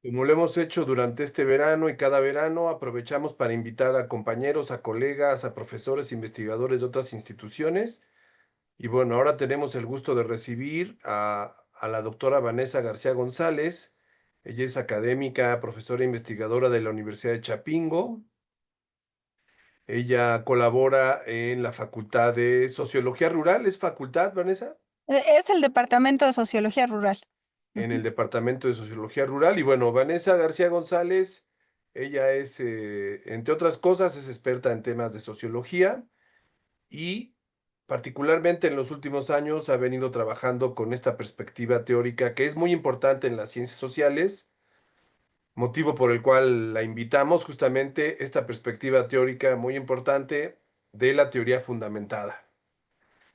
Como lo hemos hecho durante este verano y cada verano, aprovechamos para invitar a compañeros, a colegas, a profesores, investigadores de otras instituciones. Y bueno, ahora tenemos el gusto de recibir a la doctora Vanessa García González. Ella es académica, profesora e investigadora de la Universidad de Chapingo. Ella colabora en la Facultad de Sociología Rural. ¿Es facultad, Vanessa? Es el Departamento de Sociología Rural. En el Ujú. Departamento de Sociología Rural. Y bueno, Vanessa García González, ella es, entre otras cosas, es experta en temas de sociología y particularmente en los últimos años ha venido trabajando con esta perspectiva teórica que es muy importante en las ciencias sociales, motivo por el cual la invitamos justamente esta perspectiva teórica muy importante de la teoría fundamentada.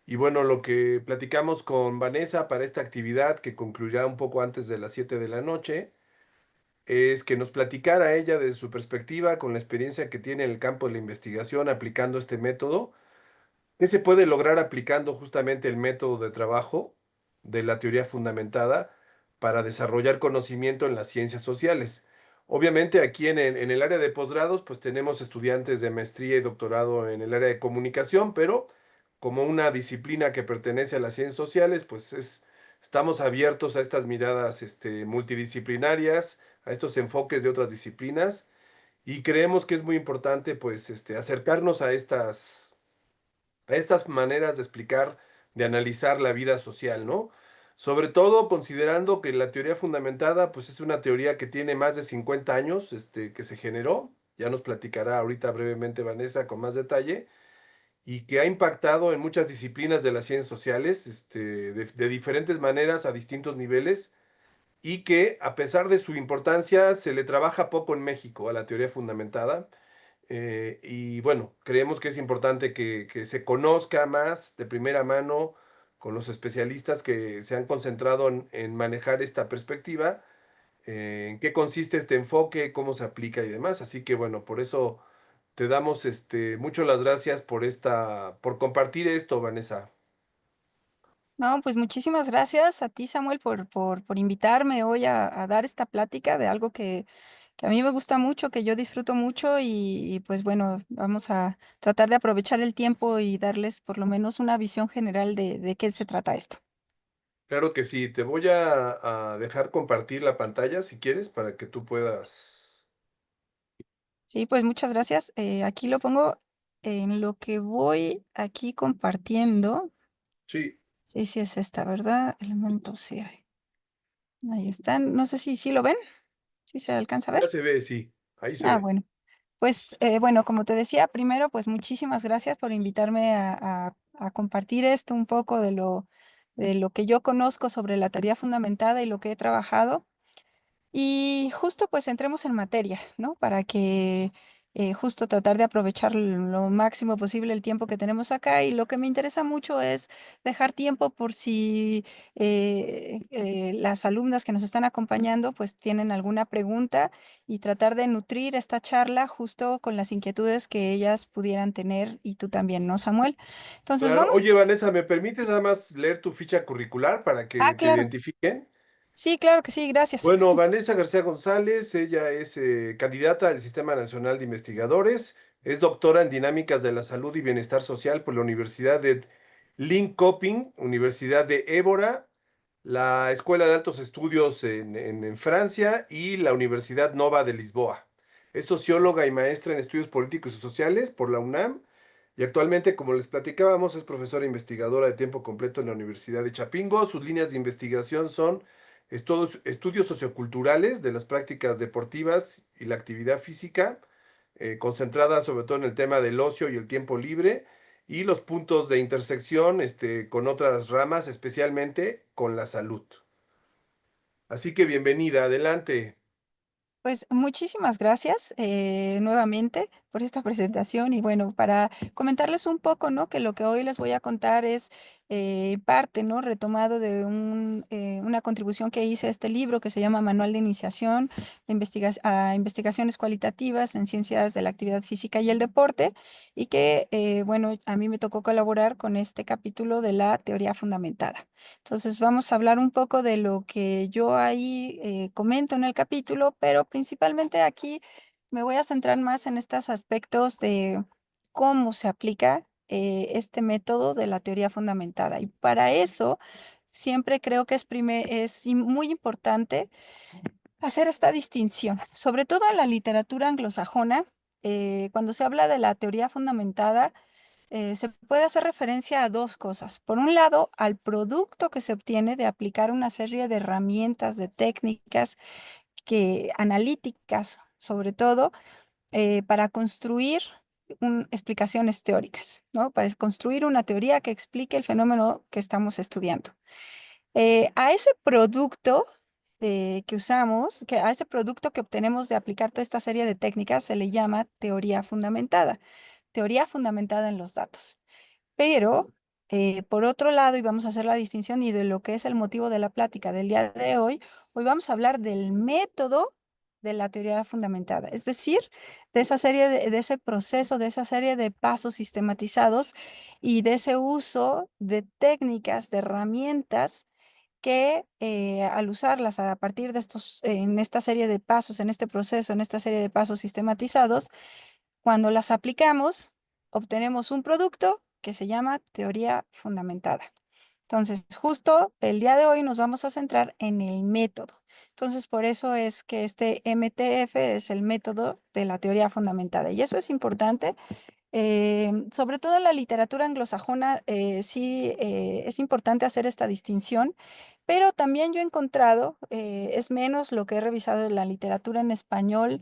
Y bueno, lo que platicamos con Vanessa para esta actividad que concluirá un poco antes de las 7 de la noche es que nos platicara ella de su perspectiva con la experiencia que tiene en el campo de la investigación aplicando este método, qué se puede lograr aplicando justamente el método de trabajo de la teoría fundamentada para desarrollar conocimiento en las ciencias sociales. Obviamente aquí en el área de posgrados pues tenemos estudiantes de maestría y doctorado en el área de comunicación, pero como una disciplina que pertenece a las ciencias sociales, estamos abiertos a estas miradas multidisciplinarias, a estos enfoques de otras disciplinas y creemos que es muy importante acercarnos a estas maneras de explicar, de analizar la vida social, ¿no? Sobre todo considerando que la teoría fundamentada, pues es una teoría que tiene más de 50 años, que se generó, ya nos platicará ahorita brevemente Vanessa con más detalle, y que ha impactado en muchas disciplinas de las ciencias sociales, de diferentes maneras, a distintos niveles, y que a pesar de su importancia, se le trabaja poco en México a la teoría fundamentada. Y bueno, creemos que es importante que se conozca más de primera mano con los especialistas que se han concentrado en manejar esta perspectiva, en qué consiste este enfoque, cómo se aplica y demás. Así que bueno, por eso te damos mucho las gracias por por compartir esto, Vanessa. No, pues muchísimas gracias a ti, Samuel, por invitarme hoy a dar esta plática de algo que a mí me gusta mucho, que yo disfruto mucho y, pues bueno, vamos a tratar de aprovechar el tiempo y darles por lo menos una visión general de qué se trata esto. Claro que sí, te voy a dejar compartir la pantalla si quieres para que tú puedas. Sí, pues muchas gracias. Aquí lo pongo en lo que voy aquí compartiendo. Sí, Sí, sí es esta, ¿verdad? Elementos, sí. Ahí están. No sé si lo ven, si se alcanza a ya ver. se ve, sí, ahí se Ah, ve. bueno. Pues bueno, como te decía, primero, pues muchísimas gracias por invitarme a compartir esto un poco de lo que yo conozco sobre la teoría fundamentada y lo que he trabajado. Y justo pues entremos en materia, ¿no? Para que justo tratar de aprovechar lo máximo posible el tiempo que tenemos acá. Y lo que me interesa mucho es dejar tiempo por si las alumnas que nos están acompañando pues tienen alguna pregunta y tratar de nutrir esta charla justo con las inquietudes que ellas pudieran tener y tú también, ¿no, Samuel? Entonces Claro. vamos. Oye, Vanessa, ¿me permites nada más leer tu ficha curricular para Ah, que te claro. identifiquen? Sí, claro que sí, gracias. Bueno, Vanessa García González, ella es candidata al Sistema Nacional de Investigadores, es doctora en Dinámicas de la Salud y Bienestar Social por la Universidad de Linköping, Universidad de Évora, la Escuela de Altos Estudios en Francia y la Universidad Nova de Lisboa. Es socióloga y maestra en estudios políticos y sociales por la UNAM y actualmente, como les platicábamos, es profesora investigadora de tiempo completo en la Universidad de Chapingo. Sus líneas de investigación son estudios socioculturales de las prácticas deportivas y la actividad física, concentrada sobre todo en el tema del ocio y el tiempo libre, y los puntos de intersección con otras ramas, especialmente con la salud. Así que bienvenida, adelante. Pues muchísimas gracias nuevamente por esta presentación y bueno, para comentarles un poco, ¿no? Que lo que hoy les voy a contar es parte, ¿no? Retomado de una contribución que hice a este libro que se llama Manual de Iniciación a Investigaciones Cualitativas en Ciencias de la Actividad Física y el Deporte, y que, bueno, a mí me tocó colaborar con este capítulo de la teoría fundamentada. Entonces, vamos a hablar un poco de lo que yo ahí comento en el capítulo, pero principalmente aquí me voy a centrar más en estos aspectos de cómo se aplica este método de la teoría fundamentada. Y para eso, siempre creo que muy importante hacer esta distinción, sobre todo en la literatura anglosajona. Cuando se habla de la teoría fundamentada, se puede hacer referencia a dos cosas. Por un lado, al producto que se obtiene de aplicar una serie de herramientas, de técnicas analíticas, sobre todo, para construir explicaciones teóricas, ¿no? Para construir una teoría que explique el fenómeno que estamos estudiando. A ese producto a ese producto que obtenemos de aplicar toda esta serie de técnicas se le llama teoría fundamentada en los datos. Pero, por otro lado, y vamos a hacer la distinción y de lo que es el motivo de la plática del día de hoy vamos a hablar del método de la teoría fundamentada, es decir, de ese proceso, de esa serie de pasos sistematizados y de ese uso de técnicas, de herramientas que al usarlas a partir de en esta serie de pasos, en este proceso, en esta serie de pasos sistematizados, cuando las aplicamos, obtenemos un producto que se llama teoría fundamentada. Entonces, justo el día de hoy nos vamos a centrar en el método. Entonces, por eso es que este MTF es el método de la teoría fundamentada. Y eso es importante, sobre todo en la literatura anglosajona, sí es importante hacer esta distinción, pero también yo he encontrado, es menos lo que he revisado en la literatura en español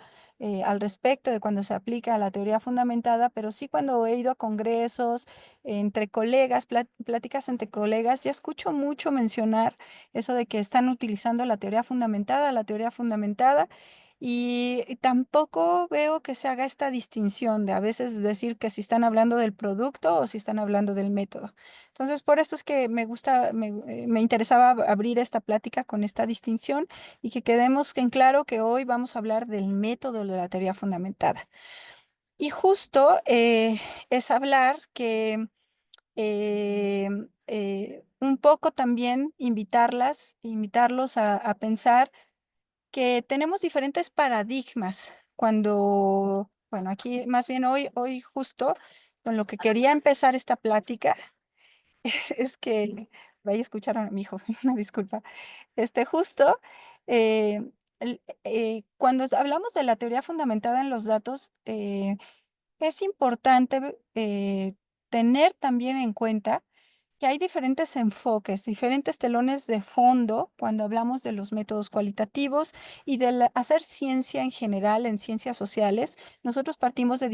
al respecto de cuando se aplica la teoría fundamentada, pero sí cuando he ido a congresos entre colegas, pláticas entre colegas, ya escucho mucho mencionar eso de que están utilizando la teoría fundamentada. Y tampoco veo que se haga esta distinción de a veces decir que si están hablando del producto o si están hablando del método. Entonces, por eso es que me interesaba abrir esta plática con esta distinción y que quedemos en claro que hoy vamos a hablar del método de la teoría fundamentada. Y justo es hablar que un poco también invitarlos a pensar que tenemos diferentes paradigmas bueno, aquí más bien hoy justo con lo que quería empezar esta plática es que, ahí escucharon a mi hijo, una disculpa, justo, eh, cuando hablamos de la teoría fundamentada en los datos, es importante tener también en cuenta que hay diferentes enfoques, diferentes telones de fondo cuando hablamos de los métodos cualitativos y de hacer ciencia en general, en ciencias sociales. Nosotros partimos de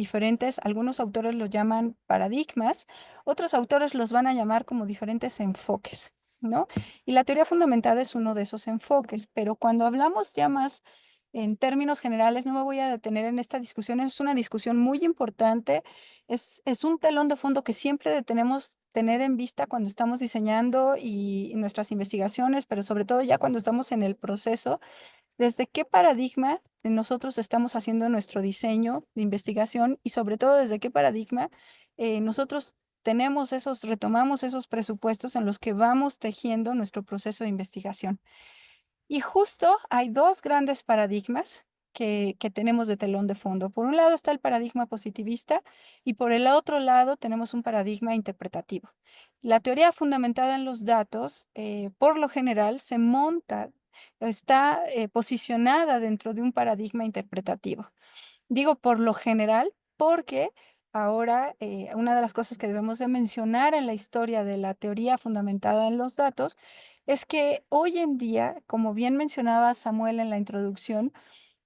algunos autores los llaman paradigmas, otros autores los van a llamar como diferentes enfoques, ¿no? Y la teoría fundamentada es uno de esos enfoques, pero cuando hablamos ya más en términos generales, no me voy a detener en esta discusión, es una discusión muy importante, es un telón de fondo que siempre tenemos tener en vista cuando estamos diseñando y nuestras investigaciones, pero sobre todo ya cuando estamos en el proceso, desde qué paradigma nosotros estamos haciendo nuestro diseño de investigación y sobre todo desde qué paradigma nosotros retomamos esos presupuestos en los que vamos tejiendo nuestro proceso de investigación. Y justo hay dos grandes paradigmas que tenemos de telón de fondo. Por un lado está el paradigma positivista y por el otro lado tenemos un paradigma interpretativo. La teoría fundamentada en los datos, por lo general, está posicionada dentro de un paradigma interpretativo. Digo por lo general porque ahora una de las cosas que debemos de mencionar en la historia de la teoría fundamentada en los datos es que hoy en día, como bien mencionaba Samuel en la introducción,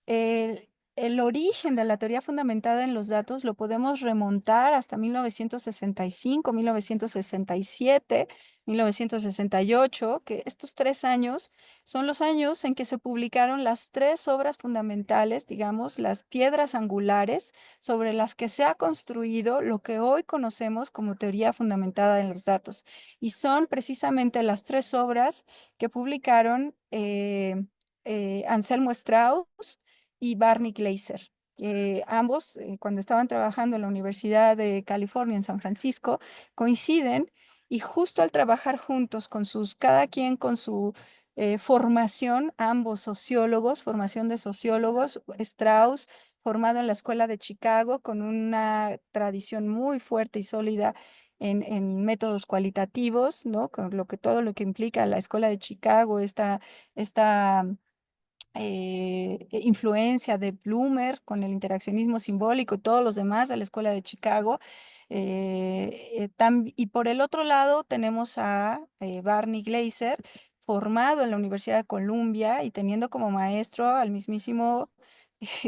el, el origen de la teoría fundamentada en los datos lo podemos remontar hasta 1965, 1967, 1968, que estos 3 años son los años en que se publicaron las tres obras fundamentales, digamos, las piedras angulares sobre las que se ha construido lo que hoy conocemos como teoría fundamentada en los datos. Y son precisamente las tres obras que publicaron Anselmo Strauss y Barney Glaser. Ambos, cuando estaban trabajando en la Universidad de California en San Francisco, coinciden y justo al trabajar juntos con cada quien con su formación, ambos sociólogos, formación de sociólogos, Strauss formado en la Escuela de Chicago con una tradición muy fuerte y sólida en métodos cualitativos, ¿no? Con todo lo que implica la Escuela de Chicago, esta influencia de Bloomer con el interaccionismo simbólico y todos los demás de la Escuela de Chicago. Y por el otro lado tenemos a Barney Glaser, formado en la Universidad de Columbia y teniendo como maestro al mismísimo,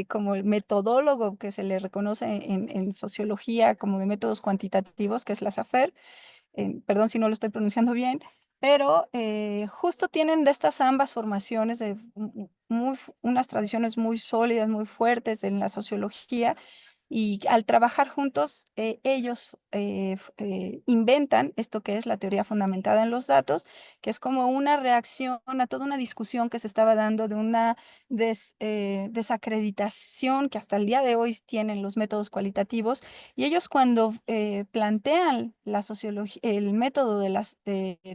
como el metodólogo que se le reconoce en sociología como de métodos cuantitativos, que es la SAFER. Perdón si no lo estoy pronunciando bien, pero justo tienen de estas ambas formaciones, de unas tradiciones muy sólidas, muy fuertes en la sociología, y al trabajar juntos, ellos inventan esto que es la teoría fundamentada en los datos, que es como una reacción a toda una discusión que se estaba dando de una desacreditación que hasta el día de hoy tienen los métodos cualitativos. Y ellos cuando plantean la sociología, el método de la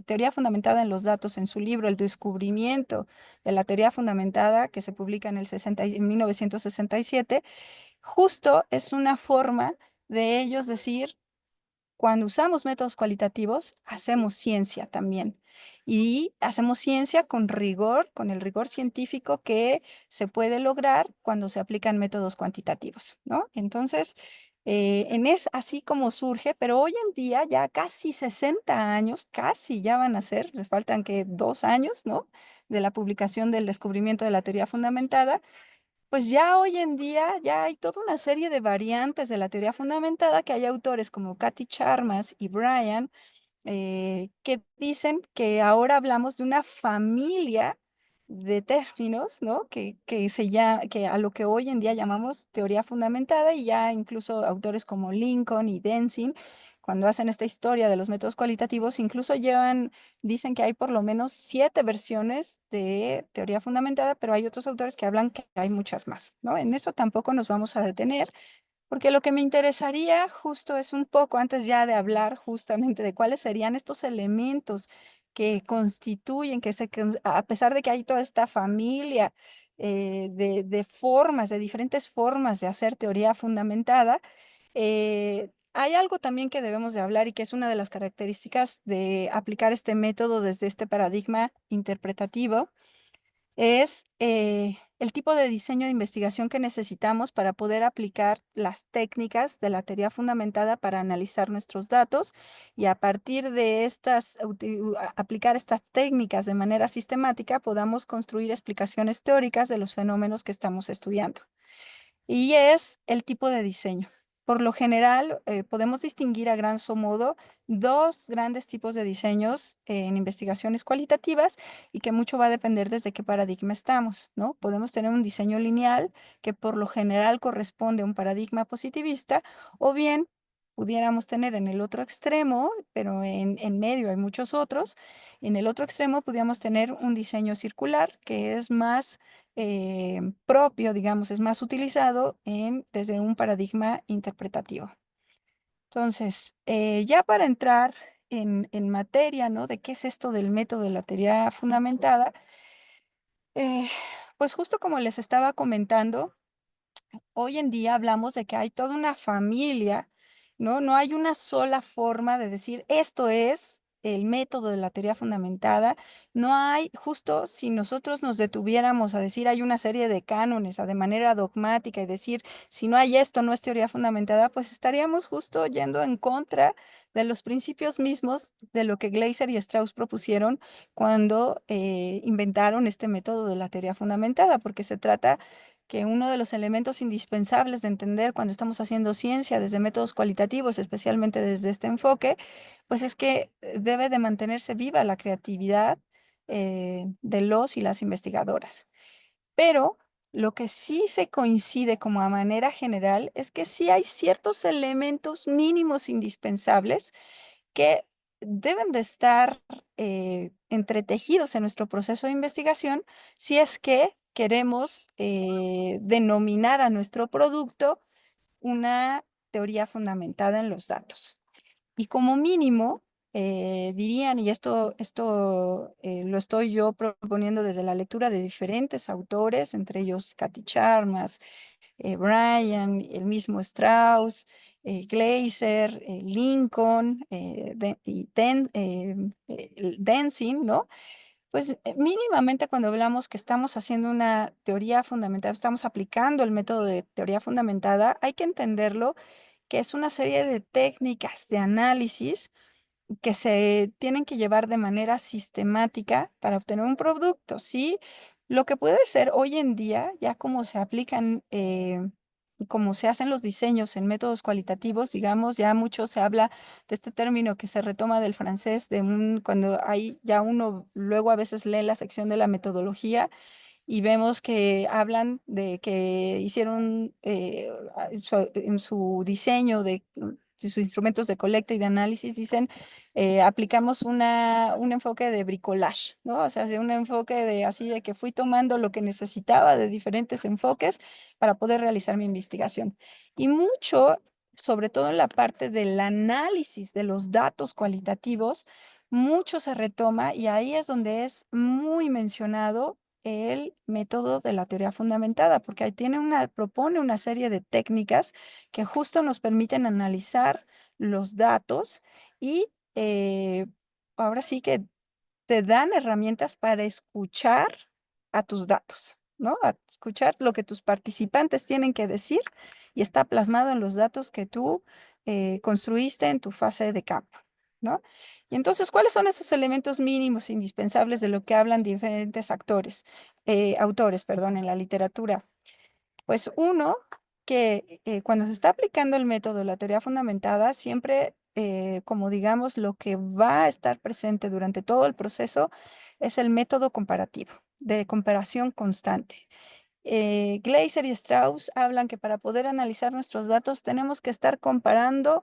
teoría fundamentada en los datos en su libro, El descubrimiento de la teoría fundamentada, que se publica en 1967, justo es una forma de ellos decir, cuando usamos métodos cualitativos, hacemos ciencia también. Y hacemos ciencia con rigor, con el rigor científico que se puede lograr cuando se aplican métodos cuantitativos, ¿no? Entonces, es así como surge, pero hoy en día, ya casi 60 años, casi ya van a ser, les faltan que 2 años, ¿no? De la publicación del descubrimiento de la teoría fundamentada, pues ya hoy en día ya hay toda una serie de variantes de la teoría fundamentada, que hay autores como Cathy Charmas y Bryan que dicen que ahora hablamos de una familia de términos, ¿no? Que a lo que hoy en día llamamos teoría fundamentada, y ya incluso autores como Lincoln y Denzin, cuando hacen esta historia de los métodos cualitativos, incluso dicen que hay por lo menos 7 versiones de teoría fundamentada, pero hay otros autores que hablan que hay muchas más, ¿no? En eso tampoco nos vamos a detener. Porque lo que me interesaría justo es un poco, antes ya de hablar justamente de cuáles serían estos elementos que constituyen, a pesar de que hay toda esta familia de formas, de diferentes formas de hacer teoría fundamentada, hay algo también que debemos de hablar y que es una de las características de aplicar este método desde este paradigma interpretativo, es el tipo de diseño de investigación que necesitamos para poder aplicar las técnicas de la teoría fundamentada para analizar nuestros datos, y a partir de aplicar estas técnicas de manera sistemática podamos construir explicaciones teóricas de los fenómenos que estamos estudiando. Y es el tipo de diseño. Por lo general, podemos distinguir a grosso modo dos grandes tipos de diseños en investigaciones cualitativas, y que mucho va a depender desde qué paradigma estamos, ¿no? Podemos tener un diseño lineal que por lo general corresponde a un paradigma positivista, o bien pudiéramos tener en el otro extremo, pero en medio hay muchos otros. En el otro extremo pudiéramos tener un diseño circular que es más propio, digamos, es más utilizado desde un paradigma interpretativo. Entonces, ya para entrar en materia, ¿no? De qué es esto del método de la teoría fundamentada, eh, pues justo como les estaba comentando, hoy en día hablamos de que hay toda una familia, ¿no? No hay una sola forma de decir esto es el método de la teoría fundamentada. No hay, justo si nosotros nos detuviéramos a decir hay una serie de cánones, de manera dogmática, y decir si no hay esto, no es teoría fundamentada, pues estaríamos justo yendo en contra de los principios mismos de lo que Gleiser y Strauss propusieron cuando inventaron este método de la teoría fundamentada, porque se trata que uno de los elementos indispensables de entender cuando estamos haciendo ciencia desde métodos cualitativos, especialmente desde este enfoque, pues es que debe de mantenerse viva la creatividad de los y las investigadoras. Pero lo que sí se coincide como a manera general es que sí hay ciertos elementos mínimos indispensables que deben de estar entretejidos en nuestro proceso de investigación si es que queremos denominar a nuestro producto una teoría fundamentada en los datos. Y como mínimo, dirían, y esto lo estoy yo proponiendo desde la lectura de diferentes autores, entre ellos Cathy Charmas, Bryan, el mismo Strauss, Gleiser, Lincoln y Denzin, ¿no? Pues mínimamente cuando hablamos que estamos haciendo una teoría fundamentada, estamos aplicando el método de teoría fundamentada, hay que entenderlo que es una serie de técnicas de análisis que se tienen que llevar de manera sistemática para obtener un producto, ¿sí? Lo que puede ser hoy en día, ya como se aplican, como se hacen los diseños en métodos cualitativos, digamos, ya mucho se habla de este término que se retoma del francés, cuando hay ya uno luego a veces lee la sección de la metodología y vemos que hablan de que hicieron en su diseño de sus instrumentos de colecta y de análisis, dicen, aplicamos un enfoque de bricolage, ¿no? O sea, un enfoque de así de que fui tomando lo que necesitaba de diferentes enfoques para poder realizar mi investigación. Y mucho, sobre todo en la parte del análisis de los datos cualitativos, mucho se retoma y ahí es donde es muy mencionado el método de la teoría fundamentada, porque ahí propone una serie de técnicas que justo nos permiten analizar los datos y ahora sí que te dan herramientas para escuchar a tus datos, ¿no? A escuchar lo que tus participantes tienen que decir y está plasmado en los datos que tú construiste en tu fase de campo, ¿no? Y entonces, ¿cuáles son esos elementos mínimos indispensables de lo que hablan diferentes autores, perdón, en la literatura? Pues uno, que cuando se está aplicando el método, la teoría fundamentada, siempre, como digamos, lo que va a estar presente durante todo el proceso es el método comparativo, de comparación constante. Gleiser y Strauss hablan que para poder analizar nuestros datos tenemos que estar comparando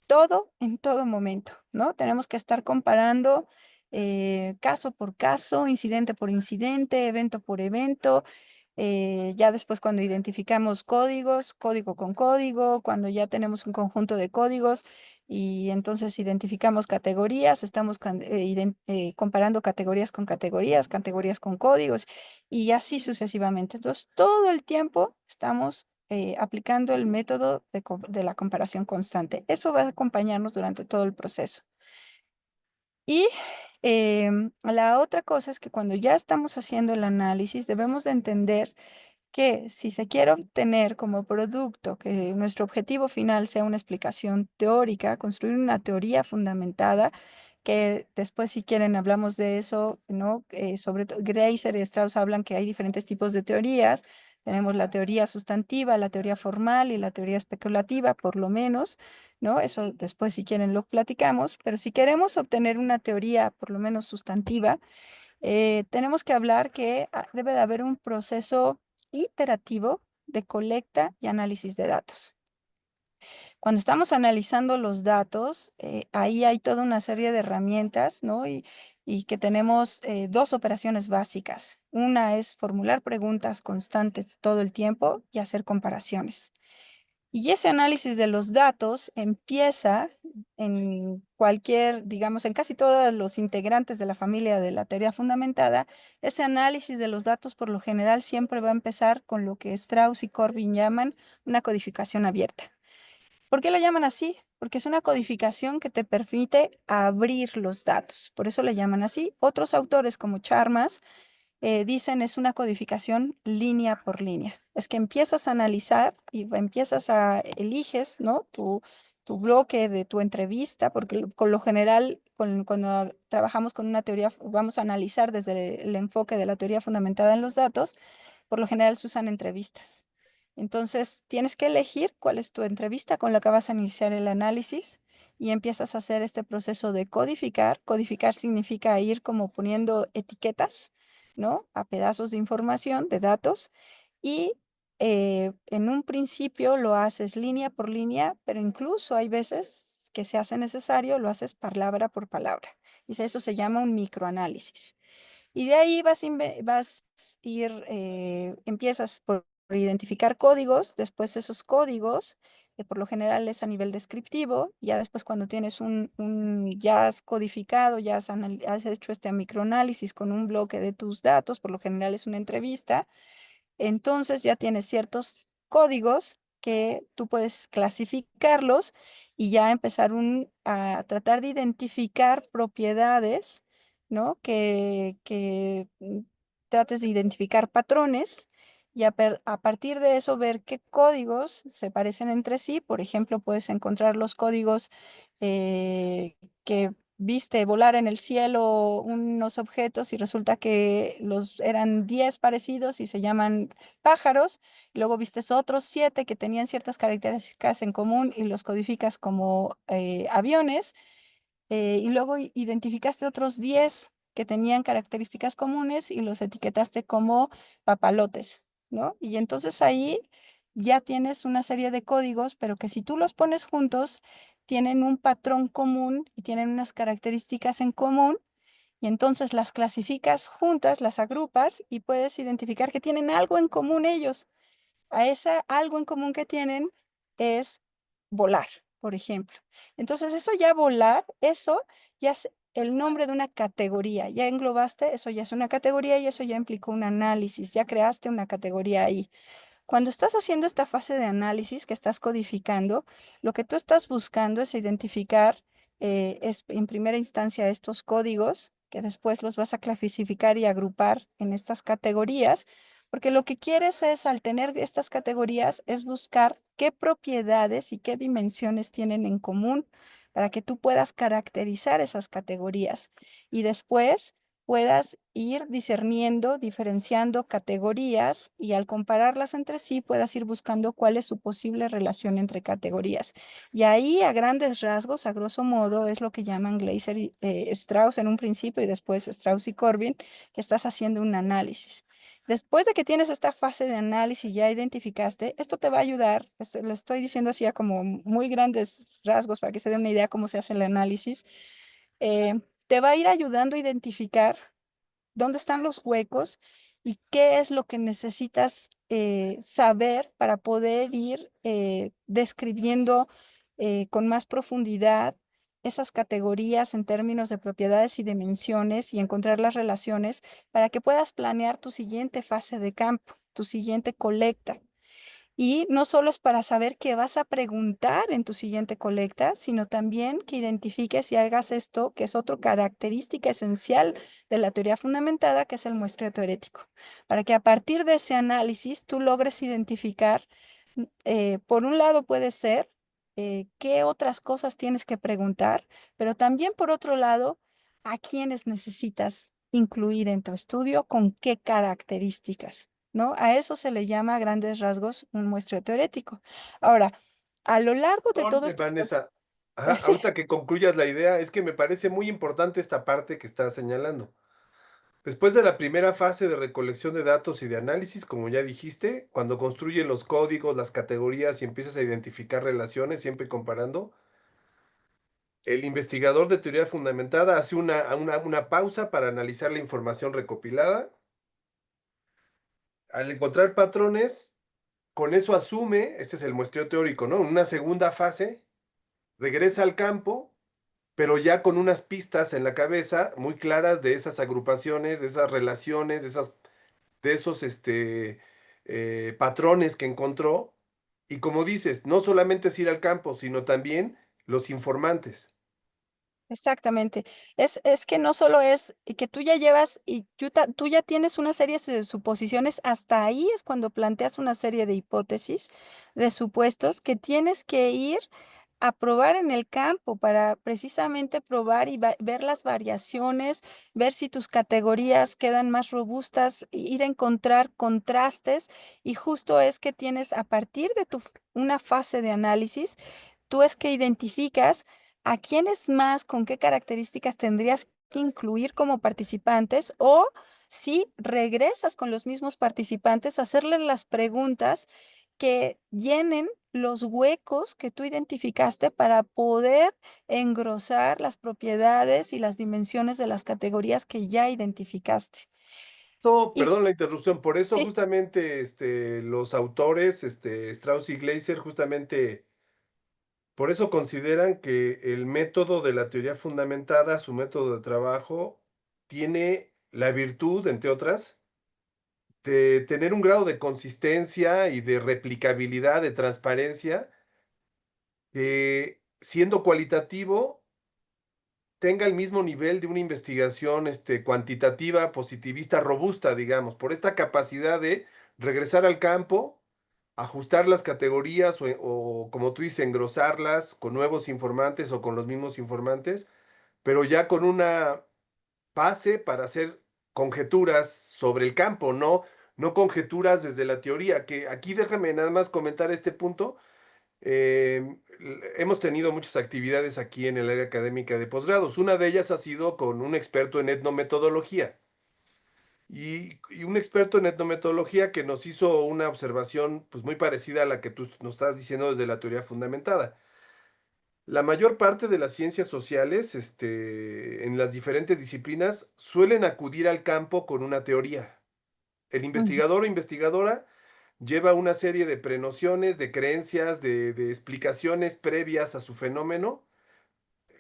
todo en todo momento, ¿no? Tenemos que estar comparando caso por caso, incidente por incidente, evento por evento. Ya después cuando identificamos códigos, código con código, cuando ya tenemos un conjunto de códigos y entonces identificamos categorías, estamos comparando categorías con categorías, categorías con códigos y así sucesivamente. Entonces, todo el tiempo estamos aplicando el método de la comparación constante. Eso va a acompañarnos durante todo el proceso. Y la otra cosa es que cuando ya estamos haciendo el análisis, debemos de entender que si se quiere obtener como producto que nuestro objetivo final sea una explicación teórica, construir una teoría fundamentada, que después si quieren hablamos de eso, ¿no? Sobre todo Greiser y Strauss hablan que hay diferentes tipos de teorías. Tenemos la teoría sustantiva, la teoría formal y la teoría especulativa, por lo menos, ¿no? Eso después si quieren lo platicamos, pero si queremos obtener una teoría por lo menos sustantiva, tenemos que hablar que debe de haber un proceso iterativo de colecta y análisis de datos. Cuando estamos analizando los datos, ahí hay toda una serie de herramientas, ¿no? Y que tenemos dos operaciones básicas. Una es formular preguntas constantes todo el tiempo y hacer comparaciones. Y ese análisis de los datos empieza en cualquier, digamos, en casi todos los integrantes de la familia de la teoría fundamentada. Ese análisis de los datos por lo general siempre va a empezar con lo que Strauss y Corbin llaman una codificación abierta. ¿Por qué la llaman así? Porque es una codificación que te permite abrir los datos. Por eso le llaman así. Otros autores como Charmas dicen es una codificación línea por línea. Es que empiezas a analizar y eliges, ¿no? Tu bloque de tu entrevista, porque con lo general, cuando trabajamos con una teoría, vamos a analizar desde el enfoque de la teoría fundamentada en los datos, por lo general se usan entrevistas. Entonces, tienes que elegir cuál es tu entrevista con la que vas a iniciar el análisis y empiezas a hacer este proceso de codificar. Codificar significa ir como poniendo etiquetas, ¿no? A pedazos de información, de datos, y en un principio lo haces línea por línea, pero incluso hay veces que se hace necesario, lo haces palabra por palabra. Y eso se llama un microanálisis. Y de ahí vas a ir, empiezas por identificar códigos, después esos códigos, por lo general es a nivel descriptivo, ya después cuando tienes ya has codificado, has hecho este microanálisis con un bloque de tus datos, por lo general es una entrevista, entonces ya tienes ciertos códigos que tú puedes clasificarlos y ya empezar a tratar de identificar propiedades, ¿no? Que trates de identificar patrones y a partir de eso ver qué códigos se parecen entre sí. Por ejemplo, puedes encontrar los códigos que viste volar en el cielo unos objetos y resulta que eran 10 parecidos y se llaman pájaros. Luego vistes otros 7 que tenían ciertas características en común y los codificas como aviones. Y luego identificaste otros 10 que tenían características comunes y los etiquetaste como papalotes, ¿no? Y entonces ahí ya tienes una serie de códigos, pero que si tú los pones juntos, tienen un patrón común y tienen unas características en común. Y entonces las clasificas juntas, las agrupas y puedes identificar que tienen algo en común ellos. A esa algo en común que tienen es volar, por ejemplo. Entonces, eso ya volar, eso ya es el nombre de una categoría. Ya englobaste, eso ya es una categoría y eso ya implicó un análisis, ya creaste una categoría ahí. Cuando estás haciendo esta fase de análisis que estás codificando, lo que tú estás buscando es identificar, es en primera instancia estos códigos, que después los vas a clasificar y agrupar en estas categorías, porque lo que quieres es, al tener estas categorías, es buscar qué propiedades y qué dimensiones tienen en común para que tú puedas caracterizar esas categorías y después puedas ir discerniendo, diferenciando categorías y al compararlas entre sí puedas ir buscando cuál es su posible relación entre categorías. Y ahí a grandes rasgos, a grosso modo, es lo que llaman Glaser y Strauss en un principio y después Strauss y Corbin, que estás haciendo un análisis. Después de que tienes esta fase de análisis ya identificaste, esto te va a ayudar, esto lo estoy diciendo así a como muy grandes rasgos para que se den una idea cómo se hace el análisis, te va a ir ayudando a identificar dónde están los huecos y qué es lo que necesitas saber para poder ir describiendo con más profundidad esas categorías en términos de propiedades y dimensiones y encontrar las relaciones para que puedas planear tu siguiente fase de campo, tu siguiente colecta. Y no solo es para saber qué vas a preguntar en tu siguiente colecta, sino también que identifiques y hagas esto, que es otra característica esencial de la teoría fundamentada, que es el muestreo teorético, para que a partir de ese análisis tú logres identificar, por un lado puede ser qué otras cosas tienes que preguntar, pero también por otro lado, a quiénes necesitas incluir en tu estudio, con qué características. ¿No? A eso se le llama a grandes rasgos un muestreo teorético. Ahora, a lo largo de todo este proceso, Vanessa, ajá, sí, ahorita que concluyas la idea, es que me parece muy importante esta parte que estás señalando. Después de la primera fase de recolección de datos y de análisis, como ya dijiste, cuando construye los códigos, las categorías y empiezas a identificar relaciones, siempre comparando, el investigador de teoría fundamentada hace una pausa para analizar la información recopilada. Al encontrar patrones, con eso asume, ese es el muestreo teórico, ¿no? En una segunda fase, regresa al campo, pero ya con unas pistas en la cabeza muy claras de esas agrupaciones, de esas relaciones, de esos patrones que encontró. Y como dices, no solamente es ir al campo, sino también los informantes. exactamente. Es que no solo es que tú ya llevas y tú ya tienes una serie de suposiciones, hasta ahí es cuando planteas una serie de hipótesis, de supuestos que tienes que ir a probar en el campo para precisamente probar y ver las variaciones, ver si tus categorías quedan más robustas, ir a encontrar contrastes y justo es que tienes a partir de una fase de análisis, tú es que identificas a quiénes más, con qué características tendrías que incluir como participantes o si regresas con los mismos participantes a hacerles las preguntas que llenen los huecos que tú identificaste para poder engrosar las propiedades y las dimensiones de las categorías que ya identificaste. Y Perdón la interrupción, por eso sí, justamente los autores, Strauss y Gleiser, justamente por eso consideran que el método de la teoría fundamentada, su método de trabajo, tiene la virtud, entre otras, de tener un grado de consistencia y de replicabilidad, de transparencia, que siendo cualitativo tenga el mismo nivel de una investigación cuantitativa, positivista, robusta, digamos, por esta capacidad de regresar al campo, ajustar las categorías o, como tú dices, engrosarlas con nuevos informantes o con los mismos informantes, pero ya con una base para hacer conjeturas sobre el campo, no conjeturas desde la teoría, que aquí déjame nada más comentar este punto. Hemos tenido muchas actividades aquí en el área académica de posgrados. Una de ellas ha sido con un experto en etnometodología y un experto en etnometodología que nos hizo una observación pues muy parecida a la que tú nos estás diciendo desde la teoría fundamentada. La mayor parte de las ciencias sociales, en las diferentes disciplinas, suelen acudir al campo con una teoría. El ujú, investigador o investigadora lleva una serie de prenociones, de creencias, de explicaciones previas a su fenómeno.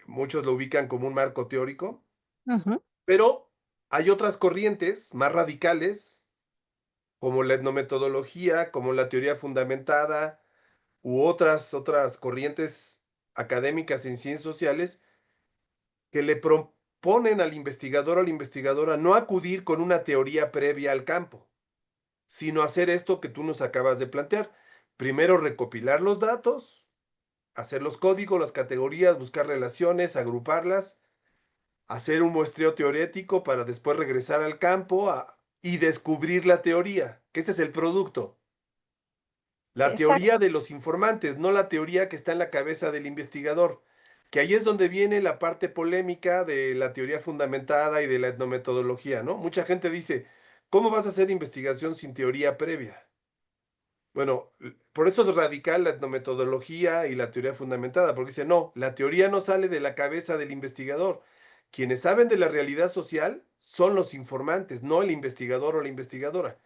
Muchos lo ubican como un marco teórico, ujú, pero hay otras corrientes más radicales, como la etnometodología, como la teoría fundamentada, u otras corrientes académicas en ciencias sociales, que le proponen al investigador o a la investigadora no acudir con una teoría previa al campo, sino hacer esto que tú nos acabas de plantear. Primero recopilar los datos, hacer los códigos, las categorías, buscar relaciones, agruparlas, hacer un muestreo teorético para después regresar al campo y descubrir la teoría, que ese es el producto. La teoría exacto. de los informantes, no la teoría que está en la cabeza del investigador, que ahí es donde viene la parte polémica de la teoría fundamentada y de la etnometodología, ¿no? Mucha gente dice, ¿cómo vas a hacer investigación sin teoría previa? Bueno, por eso es radical la etnometodología y la teoría fundamentada, porque dice, no, la teoría no sale de la cabeza del investigador. Quienes saben de la realidad social son los informantes, no el investigador o la investigadora.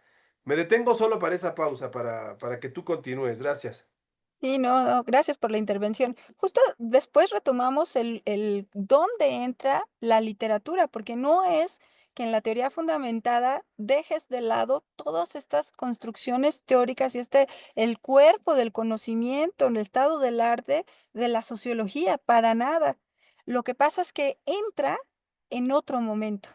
Me detengo solo para esa pausa, para que tú continúes. Gracias. Sí, no, no, gracias por la intervención. Justo después retomamos el dónde entra la literatura, porque no es que en la teoría fundamentada dejes de lado todas estas construcciones teóricas y el cuerpo del conocimiento, el estado del arte, de la sociología, para nada. Lo que pasa es que entra en otro momento.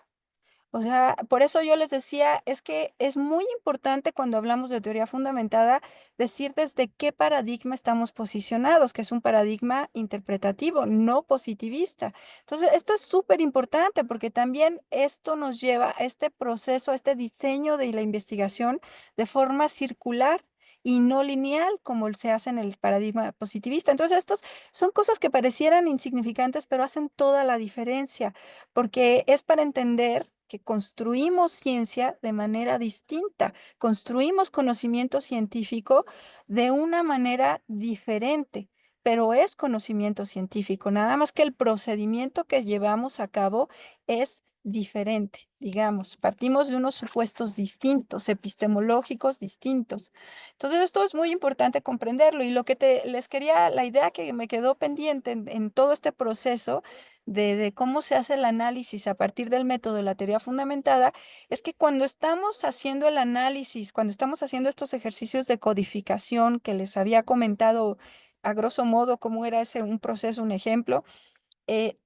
O sea, por eso yo les decía, es que es muy importante cuando hablamos de teoría fundamentada decir desde qué paradigma estamos posicionados, que es un paradigma interpretativo, no positivista. Entonces, esto es súper importante porque también esto nos lleva a este proceso, a este diseño de la investigación de forma circular y no lineal como se hace en el paradigma positivista. Entonces, estos son cosas que parecieran insignificantes, pero hacen toda la diferencia porque es para entender que construimos ciencia de manera distinta, construimos conocimiento científico de una manera diferente, pero es conocimiento científico, nada más que el procedimiento que llevamos a cabo es diferente, digamos, partimos de unos supuestos distintos, epistemológicos distintos. Entonces, esto es muy importante comprenderlo y lo que les quería, la idea que me quedó pendiente en todo este proceso de cómo se hace el análisis a partir del método de la teoría fundamentada, es que cuando estamos haciendo el análisis, cuando estamos haciendo estos ejercicios de codificación que les había comentado a grosso modo cómo era ese un proceso, un ejemplo,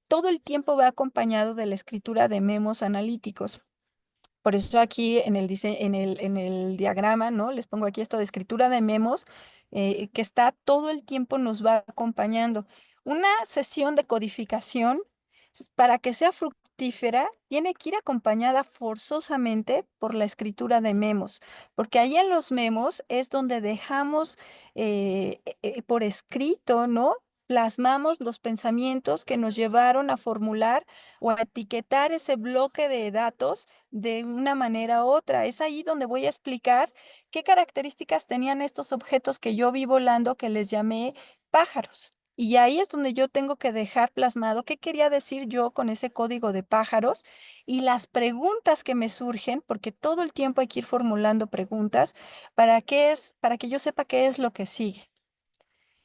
todo el tiempo va acompañado de la escritura de memos analíticos. Por eso aquí en el diagrama, ¿no? Les pongo aquí esto de escritura de memos, que está todo el tiempo nos va acompañando. Una sesión de codificación, para que sea fructífera, tiene que ir acompañada forzosamente por la escritura de memos, porque ahí en los memos es donde dejamos por escrito, ¿no? Plasmamos los pensamientos que nos llevaron a formular o a etiquetar ese bloque de datos de una manera u otra. Es ahí donde voy a explicar qué características tenían estos objetos que yo vi volando, que les llamé pájaros. Y ahí es donde yo tengo que dejar plasmado qué quería decir yo con ese código de pájaros y las preguntas que me surgen, porque todo el tiempo hay que ir formulando preguntas para que yo sepa qué es lo que sigue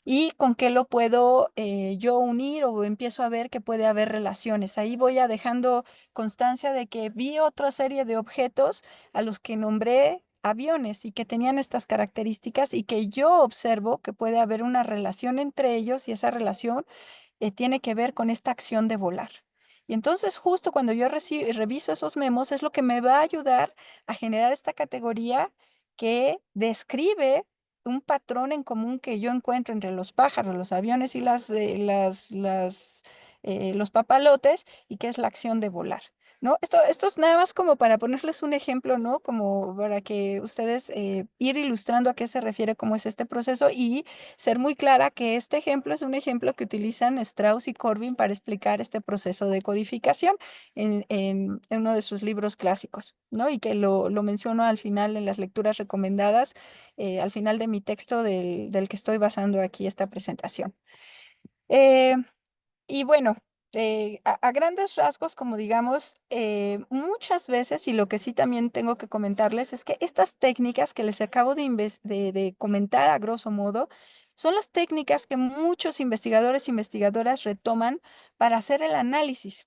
y con qué lo puedo yo unir o empiezo a ver que puede haber relaciones. Ahí voy a dejando constancia de que vi otra serie de objetos a los que nombré aviones y que tenían estas características y que yo observo que puede haber una relación entre ellos y esa relación tiene que ver con esta acción de volar. Y entonces justo cuando yo reviso esos memos es lo que me va a ayudar a generar esta categoría que describe un patrón en común que yo encuentro entre los pájaros, los aviones y los papalotes, y que es la acción de volar. ¿No? Esto es nada más como para ponerles un ejemplo, ¿no? Como para que ustedes ir ilustrando a qué se refiere, cómo es este proceso y ser muy clara que este ejemplo es un ejemplo que utilizan Strauss y Corbin para explicar este proceso de codificación en uno de sus libros clásicos, ¿no? Y que lo menciono al final en las lecturas recomendadas, al final de mi texto del que estoy basando aquí esta presentación. Eh, y bueno, a grandes rasgos, como digamos, muchas veces, y lo que sí también tengo que comentarles es que estas técnicas que les acabo de comentar a grosso modo, son las técnicas que muchos investigadores e investigadoras retoman para hacer el análisis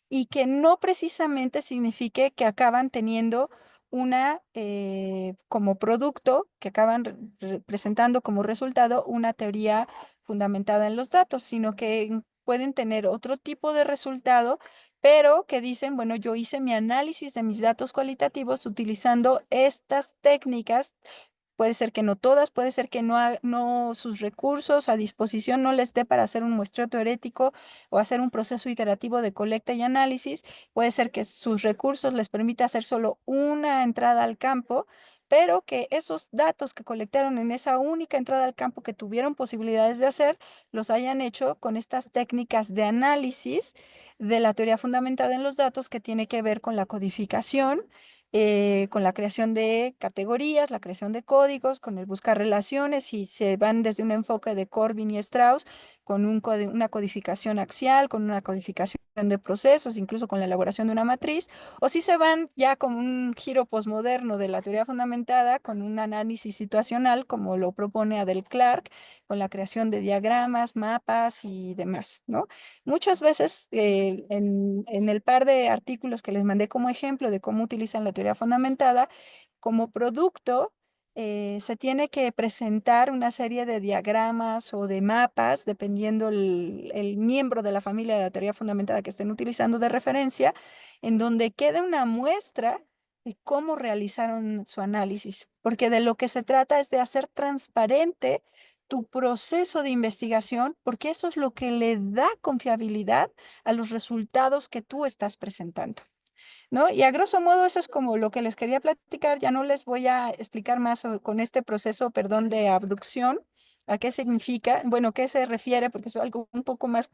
y que no precisamente signifique que acaban teniendo como producto, que acaban presentando como resultado una teoría fundamentada en los datos, sino que pueden tener otro tipo de resultado, pero que dicen, bueno, yo hice mi análisis de mis datos cualitativos utilizando estas técnicas. Puede ser que no todas, puede ser que no sus recursos a disposición no les dé para hacer un muestreo teórico o hacer un proceso iterativo de colecta y análisis. Puede ser que sus recursos les permita hacer solo una entrada al campo, pero que esos datos que colectaron en esa única entrada al campo que tuvieron posibilidades de hacer, los hayan hecho con estas técnicas de análisis de la teoría fundamentada en los datos que tiene que ver con la codificación, con la creación de categorías, la creación de códigos, con el buscar relaciones, y se van desde un enfoque de Corbin y Strauss, con una codificación axial, con una codificación de procesos, incluso con la elaboración de una matriz, o si se van ya con un giro posmoderno de la teoría fundamentada, con un análisis situacional, como lo propone Adel Clark, con la creación de diagramas, mapas y demás, ¿no? Muchas veces en el par de artículos que les mandé como ejemplo de cómo utilizan la teoría fundamentada, como producto se tiene que presentar una serie de diagramas o de mapas, dependiendo el miembro de la familia de la teoría fundamentada que estén utilizando de referencia, en donde quede una muestra de cómo realizaron su análisis, porque de lo que se trata es de hacer transparente tu proceso de investigación, porque eso es lo que le da confiabilidad a los resultados que tú estás presentando, ¿no? Y a grosso modo eso es como lo que les quería platicar. Ya no les voy a explicar más con este proceso, perdón, de abducción, a qué significa, bueno, qué se refiere, porque es algo un poco más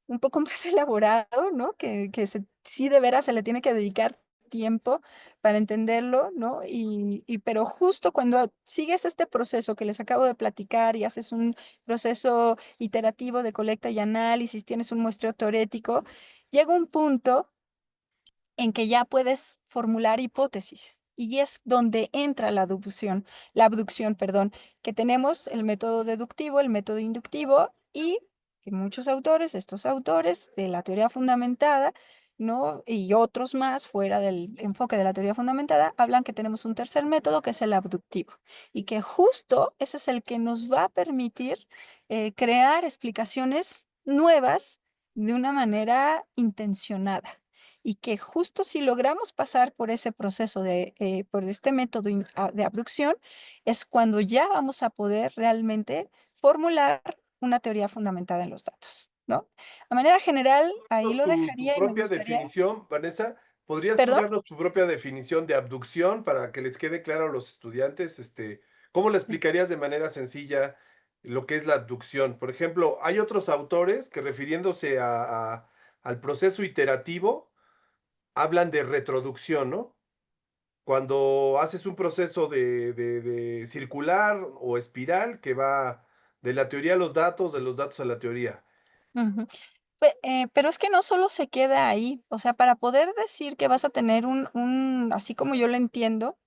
un poco más elaborado, ¿no? Sí de veras se le tiene que dedicar tiempo para entenderlo, ¿no? Pero justo cuando sigues este proceso que les acabo de platicar y haces un proceso iterativo de colecta y análisis, tienes un muestreo teórico, llega un punto en que ya puedes formular hipótesis. Y es donde entra la abducción, perdón, que tenemos el método deductivo, el método inductivo y que muchos autores, estos autores de la teoría fundamentada, ¿no? Y otros más fuera del enfoque de la teoría fundamentada, hablan que tenemos un tercer método que es el abductivo y que justo ese es el que nos va a permitir crear explicaciones nuevas de una manera intencionada y que justo si logramos pasar por ese proceso por este método de abducción, es cuando ya vamos a poder realmente formular una teoría fundamentada en los datos, ¿no? A manera general, ahí lo Tu dejaría y me propia gustaría, definición, Vanessa, ¿podrías tú perdón. darnos tu propia definición de abducción para que les quede claro a los estudiantes? ¿Cómo le explicarías de manera sencilla lo que es la abducción? Por ejemplo, hay otros autores que refiriéndose al proceso iterativo, hablan de retroducción, ¿no? Cuando haces un proceso de circular o espiral que va de la teoría a los datos, de los datos a la teoría. Ujú. Pero es que no solo se queda ahí, o sea, para poder decir que vas a tener así como yo lo entiendo,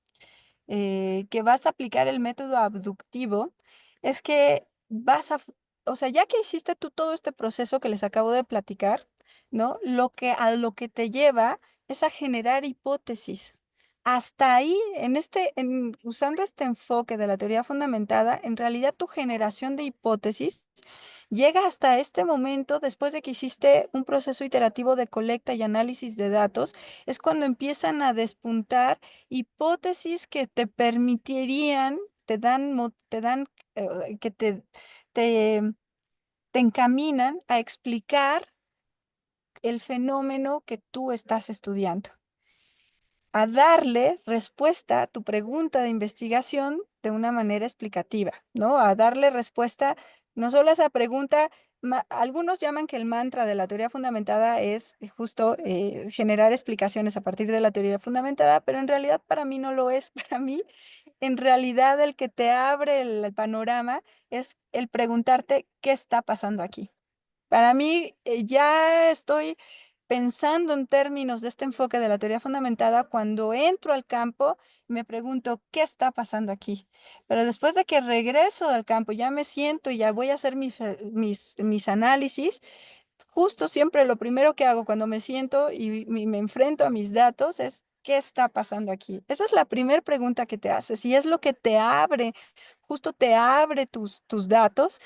que vas a aplicar el método abductivo, es que o sea, ya que hiciste tú todo este proceso que les acabo de platicar, ¿no? A lo que te lleva es a generar hipótesis. Hasta ahí, usando este enfoque de la teoría fundamentada, en realidad tu generación de hipótesis llega hasta este momento, después de que hiciste un proceso iterativo de colecta y análisis de datos, es cuando empiezan a despuntar hipótesis que te permitirían, te dan, que te, te encaminan a explicar el fenómeno que tú estás estudiando, a darle respuesta a tu pregunta de investigación de una manera explicativa, ¿no? A darle respuesta no solo a esa pregunta, algunos llaman que el mantra de la teoría fundamentada es justo generar explicaciones a partir de la teoría fundamentada, pero en realidad para mí no lo es. Para mí, en realidad el que te abre el panorama es el preguntarte qué está pasando aquí. Para mí, ya estoy pensando en términos de este enfoque de la teoría fundamentada cuando entro al campo y me pregunto qué está pasando aquí. Pero después de que regreso del campo, ya me siento y ya voy a hacer mis análisis, justo siempre lo primero que hago cuando me siento y me enfrento a mis datos es ¿qué está pasando aquí? Esa es la primera pregunta que te haces y es lo que te abre, justo te abre tus datos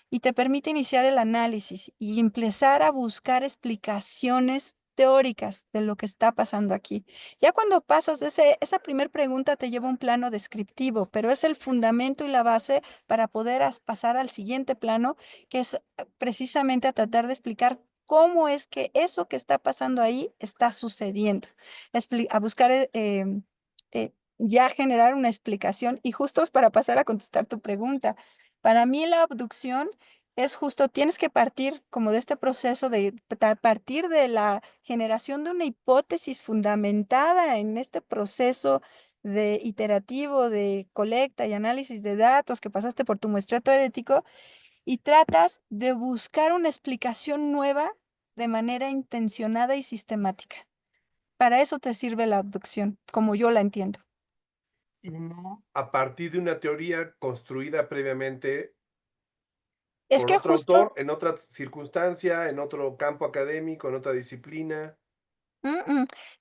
y te permite iniciar el análisis y empezar a buscar explicaciones teóricas de lo que está pasando aquí. Ya cuando pasas de esa primera pregunta te lleva a un plano descriptivo, pero es el fundamento y la base para poder pasar al siguiente plano, que es precisamente a tratar de explicar cómo es que eso que está pasando ahí está sucediendo. A buscar ya generar una explicación y justo para pasar a contestar tu pregunta. Para mí la abducción es justo, tienes que partir como de este proceso de partir de la generación de una hipótesis fundamentada en este proceso de iterativo de colecta y análisis de datos que pasaste por tu muestreo teórico y tratas de buscar una explicación nueva de manera intencionada y sistemática. Para eso te sirve la abducción, como yo la entiendo. Y no a partir de una teoría construida previamente Es por que otro justo autor, en otra circunstancia, en otro campo académico, en otra disciplina.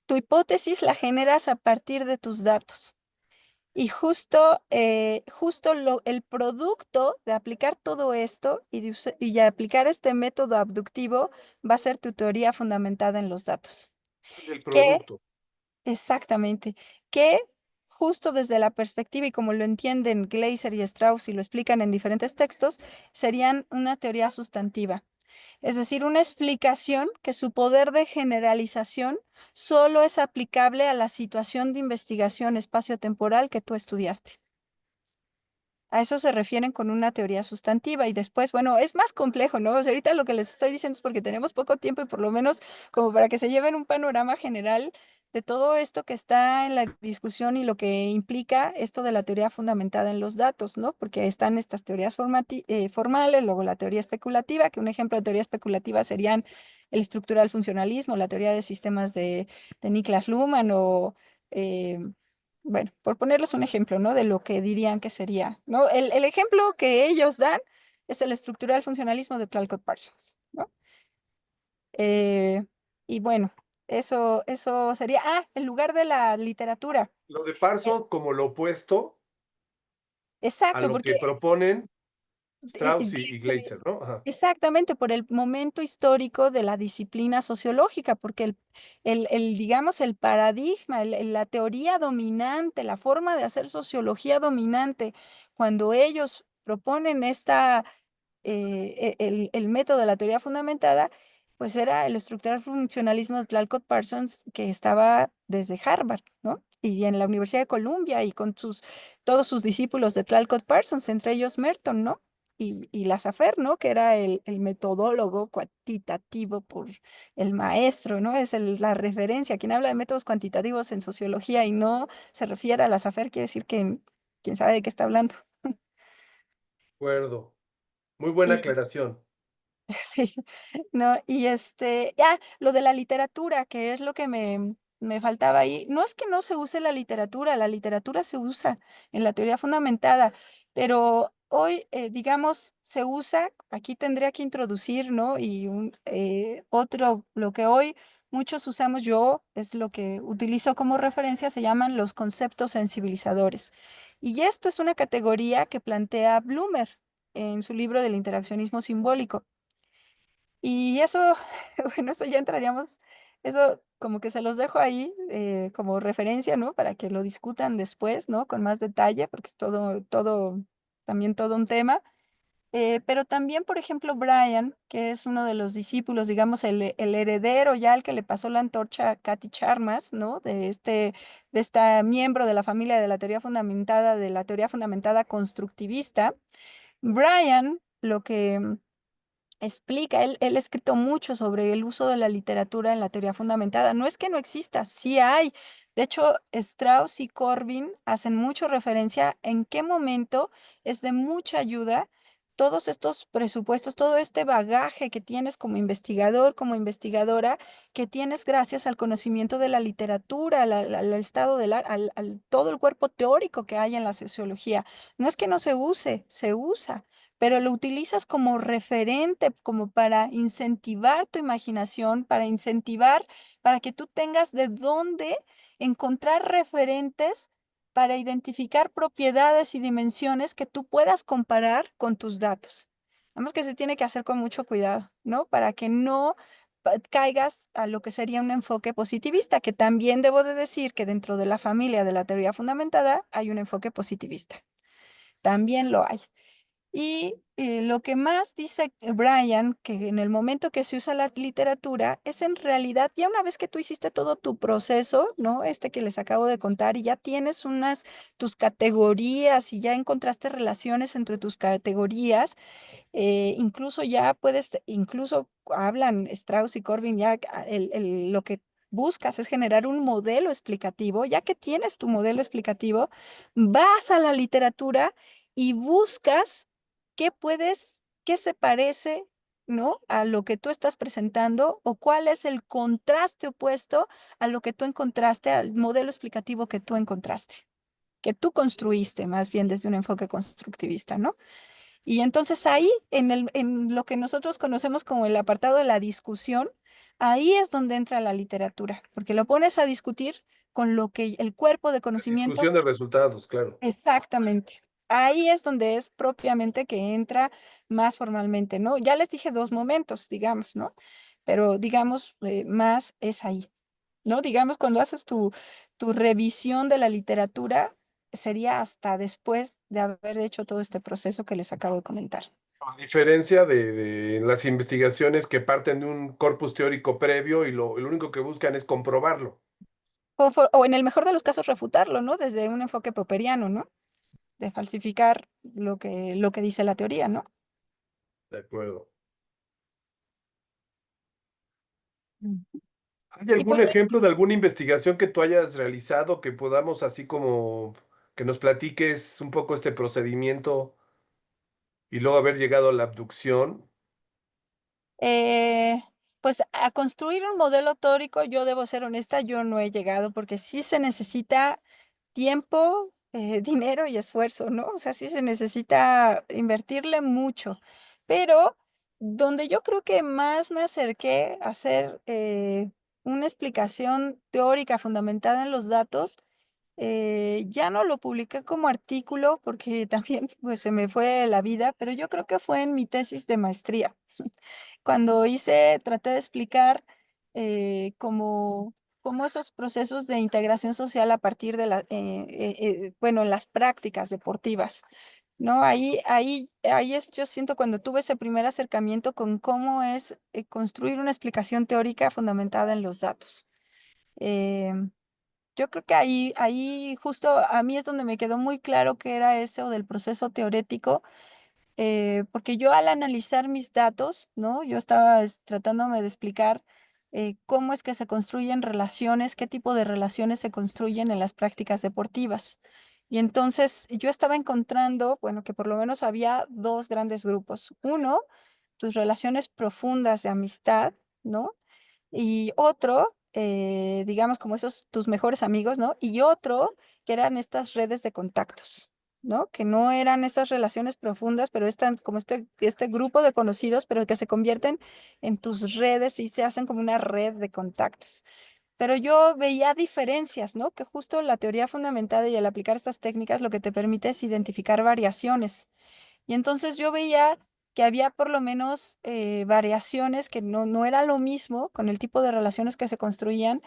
tu hipótesis la generas a partir de tus datos. Y justo el producto de aplicar todo esto y de aplicar este método abductivo va a ser tu teoría fundamentada en los datos. El Que producto. exactamente, que justo desde la perspectiva y como lo entienden Gleiser y Strauss y lo explican en diferentes textos, serían una teoría sustantiva. Es decir, una explicación que su poder de generalización solo es aplicable a la situación de investigación espaciotemporal que tú estudiaste. A eso se refieren con una teoría sustantiva y después, bueno, es más complejo, ¿no? O sea, ahorita lo que les estoy diciendo es porque tenemos poco tiempo y por lo menos como para que se lleven un panorama general de todo esto que está en la discusión y lo que implica esto de la teoría fundamentada en los datos, ¿no? Porque están estas teorías formales, luego la teoría especulativa, que un ejemplo de teoría especulativa serían el estructural funcionalismo, la teoría de sistemas de Niklas Luhmann o... eh, bueno, por ponerles un ejemplo, ¿no? De lo que dirían que sería, ¿no? El ejemplo que ellos dan es el estructural funcionalismo de Talcott Parsons, ¿no? Eh, y bueno, eso sería, en lugar de la literatura. Lo de Eh, Parsons como lo opuesto a exacto, lo porque que proponen Strauss y Gleiser. Gleiser, ¿no? Ajá. Exactamente, por el momento histórico de la disciplina sociológica, porque digamos, el paradigma, la teoría dominante, la forma de hacer sociología dominante, cuando ellos proponen el método de la teoría fundamentada, pues era el estructural funcionalismo de Tlalcott Parsons, que estaba desde Harvard, ¿no? Y en la Universidad de Columbia y con todos sus discípulos de Tlalcott Parsons, entre ellos Merton, ¿no? Y Lassafer, ¿no? Que era el metodólogo cuantitativo por el maestro, ¿no? Es la referencia. Quien habla de métodos cuantitativos en sociología y no se refiere a Lassafer, quiere decir que quién sabe de qué está hablando. De acuerdo. Muy buena Y aclaración. sí, no, y lo de la literatura, que es lo que me faltaba ahí. No es que no se use la literatura se usa en la teoría fundamentada, pero hoy, digamos, se usa, aquí tendría que introducir, ¿no? Y otro, lo que hoy muchos usamos, yo es lo que utilizo como referencia, se llaman los conceptos sensibilizadores. Y esto es una categoría que plantea Bloomer en su libro del interaccionismo simbólico. Y eso, bueno, eso ya entraríamos, eso como que se los dejo ahí como referencia, ¿no? Para que lo discutan después, ¿no? Con más detalle, porque es también todo un tema. Pero también, por ejemplo, Brian, que es uno de los discípulos, digamos, el heredero ya al que le pasó la antorcha a Cathy Charmas, ¿no? De esta miembro de la familia de la teoría fundamentada constructivista. Brian, lo que explica, él ha escrito mucho sobre el uso de la literatura en la teoría fundamentada. No es que no exista, sí hay. De hecho, Strauss y Corbin hacen mucho referencia en qué momento es de mucha ayuda todos estos presupuestos, todo este bagaje que tienes como investigador, como investigadora, que tienes gracias al conocimiento de la literatura, al estado todo el cuerpo teórico que hay en la sociología. No es que no se use, se usa, pero lo utilizas como referente, como para incentivar tu imaginación, para que tú tengas de dónde encontrar referentes para identificar propiedades y dimensiones que tú puedas comparar con tus datos. Vamos que se tiene que hacer con mucho cuidado, ¿no? Para que no caigas a lo que sería un enfoque positivista, que también debo de decir que dentro de la familia de la teoría fundamentada hay un enfoque positivista. También lo hay. Y lo que más dice Brian, que en el momento que se usa la literatura, es en realidad, ya una vez que tú hiciste todo tu proceso, ¿no? Este que les acabo de contar, y ya tienes tus categorías y ya encontraste relaciones entre tus categorías, incluso ya incluso hablan Strauss y Corbin, ya lo que buscas es generar un modelo explicativo. Ya que tienes tu modelo explicativo, vas a la literatura y buscas qué se parece, ¿no? A lo que tú estás presentando, o cuál es el contraste opuesto a lo que tú encontraste, al modelo explicativo que tú encontraste, que tú construiste más bien desde un enfoque constructivista, ¿no? Y entonces ahí, en lo que nosotros conocemos como el apartado de la discusión, ahí es donde entra la literatura, porque lo pones a discutir con lo que el cuerpo de Discusión conocimiento, de resultados, claro. exactamente. Ahí es donde es propiamente que entra más formalmente, ¿no? Ya les dije dos momentos, digamos, ¿no? Pero digamos, más es ahí. ¿No? Digamos, cuando haces tu revisión de la literatura, sería hasta después de haber hecho todo este proceso que les acabo de comentar. A diferencia de las investigaciones que parten de un corpus teórico previo y lo único que buscan es comprobarlo. O en el mejor de los casos, refutarlo, ¿no? Desde un enfoque popperiano, ¿no? De falsificar lo que dice la teoría, ¿no? De acuerdo. Mm. ¿Hay Y algún pues ejemplo de alguna investigación que tú hayas realizado que podamos así como que nos platiques un poco este procedimiento y luego haber llegado a la abducción? Eh, pues a construir un modelo teórico, yo debo ser honesta, yo no he llegado porque sí se necesita tiempo, dinero y esfuerzo, ¿no? O sea, sí se necesita invertirle mucho. Pero donde yo creo que más me acerqué a hacer una explicación teórica fundamentada en los datos, ya no lo publiqué como artículo porque también pues se me fue la vida, pero yo creo que fue en mi tesis de maestría. Cuando traté de explicar cómo esos procesos de integración social a partir de bueno, en las prácticas deportivas. ¿no? Ahí es, yo siento cuando tuve ese primer acercamiento con cómo es construir una explicación teórica fundamentada en los datos. Em, yo creo que ahí justo a mí es donde me quedó muy claro que era eso del proceso teorético, porque yo al analizar mis datos, ¿no? Yo estaba tratándome de explicar cómo es que se construyen relaciones, qué tipo de relaciones se construyen en las prácticas deportivas. Y entonces yo estaba encontrando, bueno, que por lo menos había dos grandes grupos. Uno, tus relaciones profundas de amistad, ¿no? Y otro, digamos, como esos tus mejores amigos, ¿no? Y otro, que eran estas redes de contactos, ¿no? Que no eran estas relaciones profundas, pero están como este grupo de conocidos, pero que se convierten en tus redes y se hacen como una red de contactos. Pero yo veía diferencias, ¿no? Que justo la teoría fundamentada y al aplicar estas técnicas lo que te permite es identificar variaciones. Y entonces yo veía que había por lo menos variaciones que no era lo mismo con el tipo de relaciones que se construían.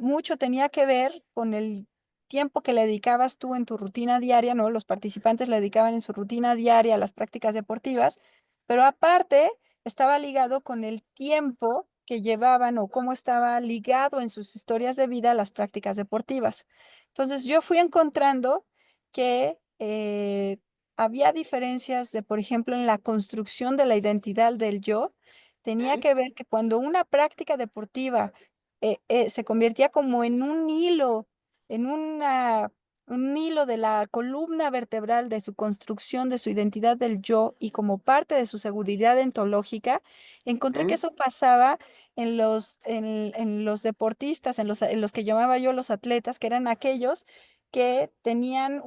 Mucho tenía que ver con el tiempo que le dedicabas tú en tu rutina diaria, ¿no? Los participantes le dedicaban en su rutina diaria a las prácticas deportivas, pero aparte estaba ligado con el tiempo que llevaban o cómo estaba ligado en sus historias de vida a las prácticas deportivas. Entonces yo fui encontrando que había diferencias de, por ejemplo, en la construcción de la identidad del yo. Tenía ¿Mm? que ver que cuando una práctica deportiva se convertía como en un hilo, en un hilo de la columna vertebral de su construcción, de su identidad del yo y como parte de su seguridad ontológica, encontré que ¿Mm? eso pasaba en los deportistas, en los que llamaba yo los atletas, que eran aquellos que tenían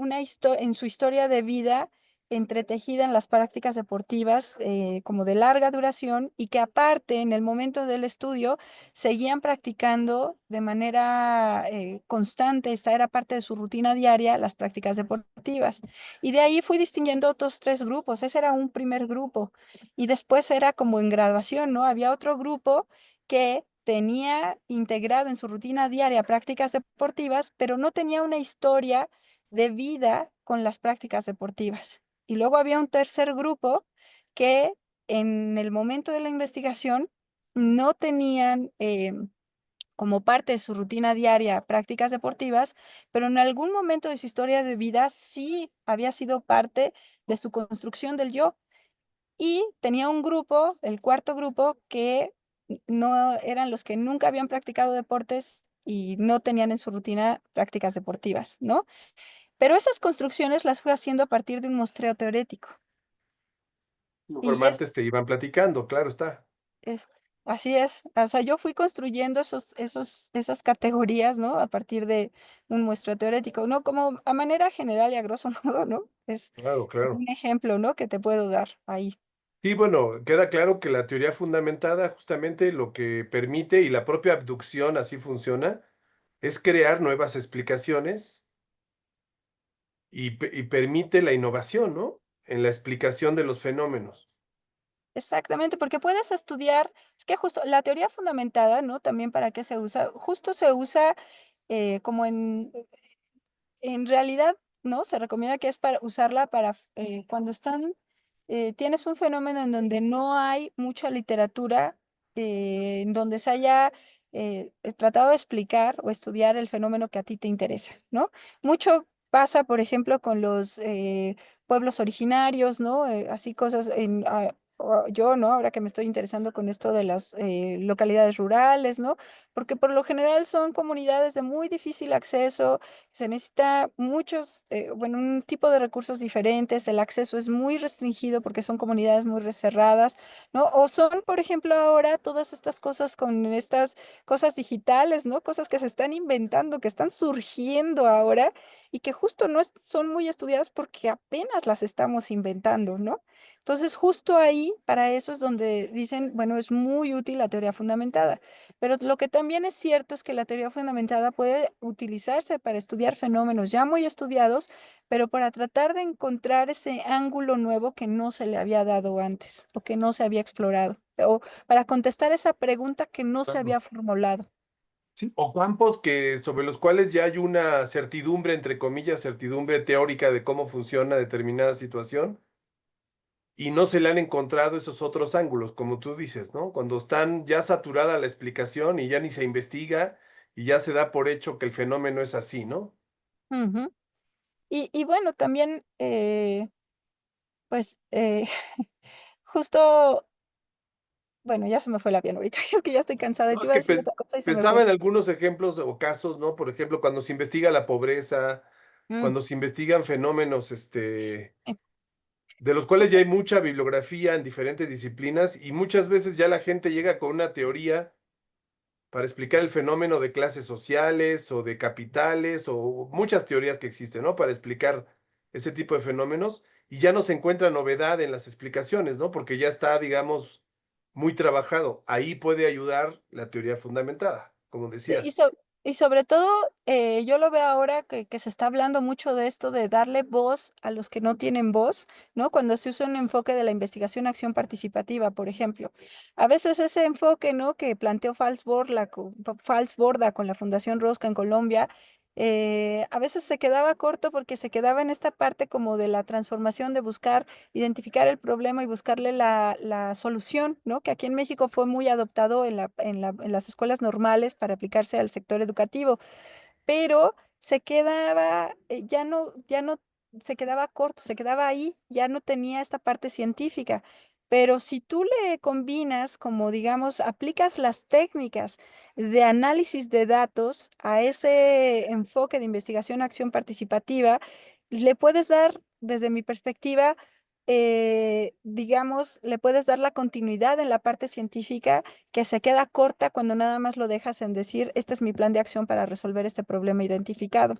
en su historia de vida entretejida en las prácticas deportivas como de larga duración y que aparte en el momento del estudio seguían practicando de manera constante, esta era parte de su rutina diaria, las prácticas deportivas. Y de ahí fui distinguiendo otros tres grupos, ese era un primer grupo y después era como en graduación, ¿no? Había otro grupo que tenía integrado en su rutina diaria prácticas deportivas, pero no tenía una historia de vida con las prácticas deportivas. Y luego había un tercer grupo que en el momento de la investigación no tenían como parte de su rutina diaria prácticas deportivas, pero en algún momento de su historia de vida sí había sido parte de su construcción del yo. Y tenía un grupo, el cuarto grupo, que no eran los que nunca habían practicado deportes y no tenían en su rutina prácticas deportivas, ¿no? Pero esas construcciones las fui haciendo a partir de un muestreo teórico. Los Y formantes te iban platicando, claro está. es- así es. O sea, yo fui construyendo esas categorías, ¿no? A partir de un muestreo teórico, ¿no? Como a manera general y a grosso modo, ¿no? Es Claro, claro. un ejemplo, ¿no? Que te puedo dar ahí. Y bueno, queda claro que la teoría fundamentada justamente lo que permite, y la propia abducción así funciona, es crear nuevas explicaciones y permite la innovación, ¿no? En la explicación de los fenómenos. Exactamente, porque puedes estudiar, es que justo la teoría fundamentada, ¿no? También para qué se usa, justo se usa como en realidad, ¿no? Se recomienda que es para usarla para cuando tienes un fenómeno en donde no hay mucha literatura, en donde se haya tratado de explicar o estudiar el fenómeno que a ti te interesa, ¿no? Mucho pasa, por ejemplo, con los pueblos originarios, ¿no? Así cosas yo, ¿no? Ahora que me estoy interesando con esto de las localidades rurales, ¿no? Porque por lo general son comunidades de muy difícil acceso, se necesita bueno, un tipo de recursos diferentes, el acceso es muy restringido porque son comunidades muy reserradas, ¿no? O son, por ejemplo, ahora todas estas cosas con estas cosas digitales, ¿no? Cosas que se están inventando, que están surgiendo ahora y que justo no son muy estudiadas porque apenas las estamos inventando, ¿no? Entonces, justo ahí, para eso es donde dicen, bueno, es muy útil la teoría fundamentada. Pero lo que también es cierto es que la teoría fundamentada puede utilizarse para estudiar fenómenos ya muy estudiados, pero para tratar de encontrar ese ángulo nuevo que no se le había dado antes o que no se había explorado, o para contestar esa pregunta que no se Claro. había formulado. Sí, o campos que, sobre los cuales ya hay una certidumbre, entre comillas, certidumbre teórica de cómo funciona determinada situación y no se le han encontrado esos otros ángulos, como tú dices, ¿no? Cuando están ya saturada la explicación y ya ni se investiga y ya se da por hecho que el fenómeno es así, ¿no? Ujú. Y bueno, también, pues, justo, bueno, ya se me fue el avión ahorita, es que ya estoy cansada y No, te es iba a que decir otra cosa y se me pensaba fue. en algunos ejemplos o casos, ¿no? Por ejemplo, cuando se investiga la pobreza, Mm, cuando se investigan fenómenos, eh, de los cuales ya hay mucha bibliografía en diferentes disciplinas y muchas veces ya la gente llega con una teoría para explicar el fenómeno de clases sociales o de capitales o muchas teorías que existen, ¿no? Para explicar ese tipo de fenómenos y ya no se encuentra novedad en las explicaciones, ¿no? Porque ya está, digamos, muy trabajado. Ahí puede ayudar la teoría fundamentada, como Sí, decías. y sobre todo, yo lo veo ahora que se está hablando mucho de esto de darle voz a los que no tienen voz, ¿no? Cuando se usa un enfoque de la investigación-acción participativa, por ejemplo. A veces ese enfoque, ¿no? Que planteó Fals Borda con la Fundación Rosca en Colombia, a veces se quedaba corto porque se quedaba en esta parte como de la transformación de buscar identificar el problema y buscarle la solución, ¿no? Que aquí en México fue muy adoptado en las escuelas normales para aplicarse al sector educativo, pero se quedaba, ya no, se quedaba corto, se quedaba ahí, ya no tenía esta parte científica. Pero si tú le combinas, como digamos, aplicas las técnicas de análisis de datos a ese enfoque de investigación-acción participativa, le puedes dar, desde mi perspectiva, digamos, le puedes dar la continuidad en la parte científica que se queda corta cuando nada más lo dejas en decir, este es mi plan de acción para resolver este problema identificado,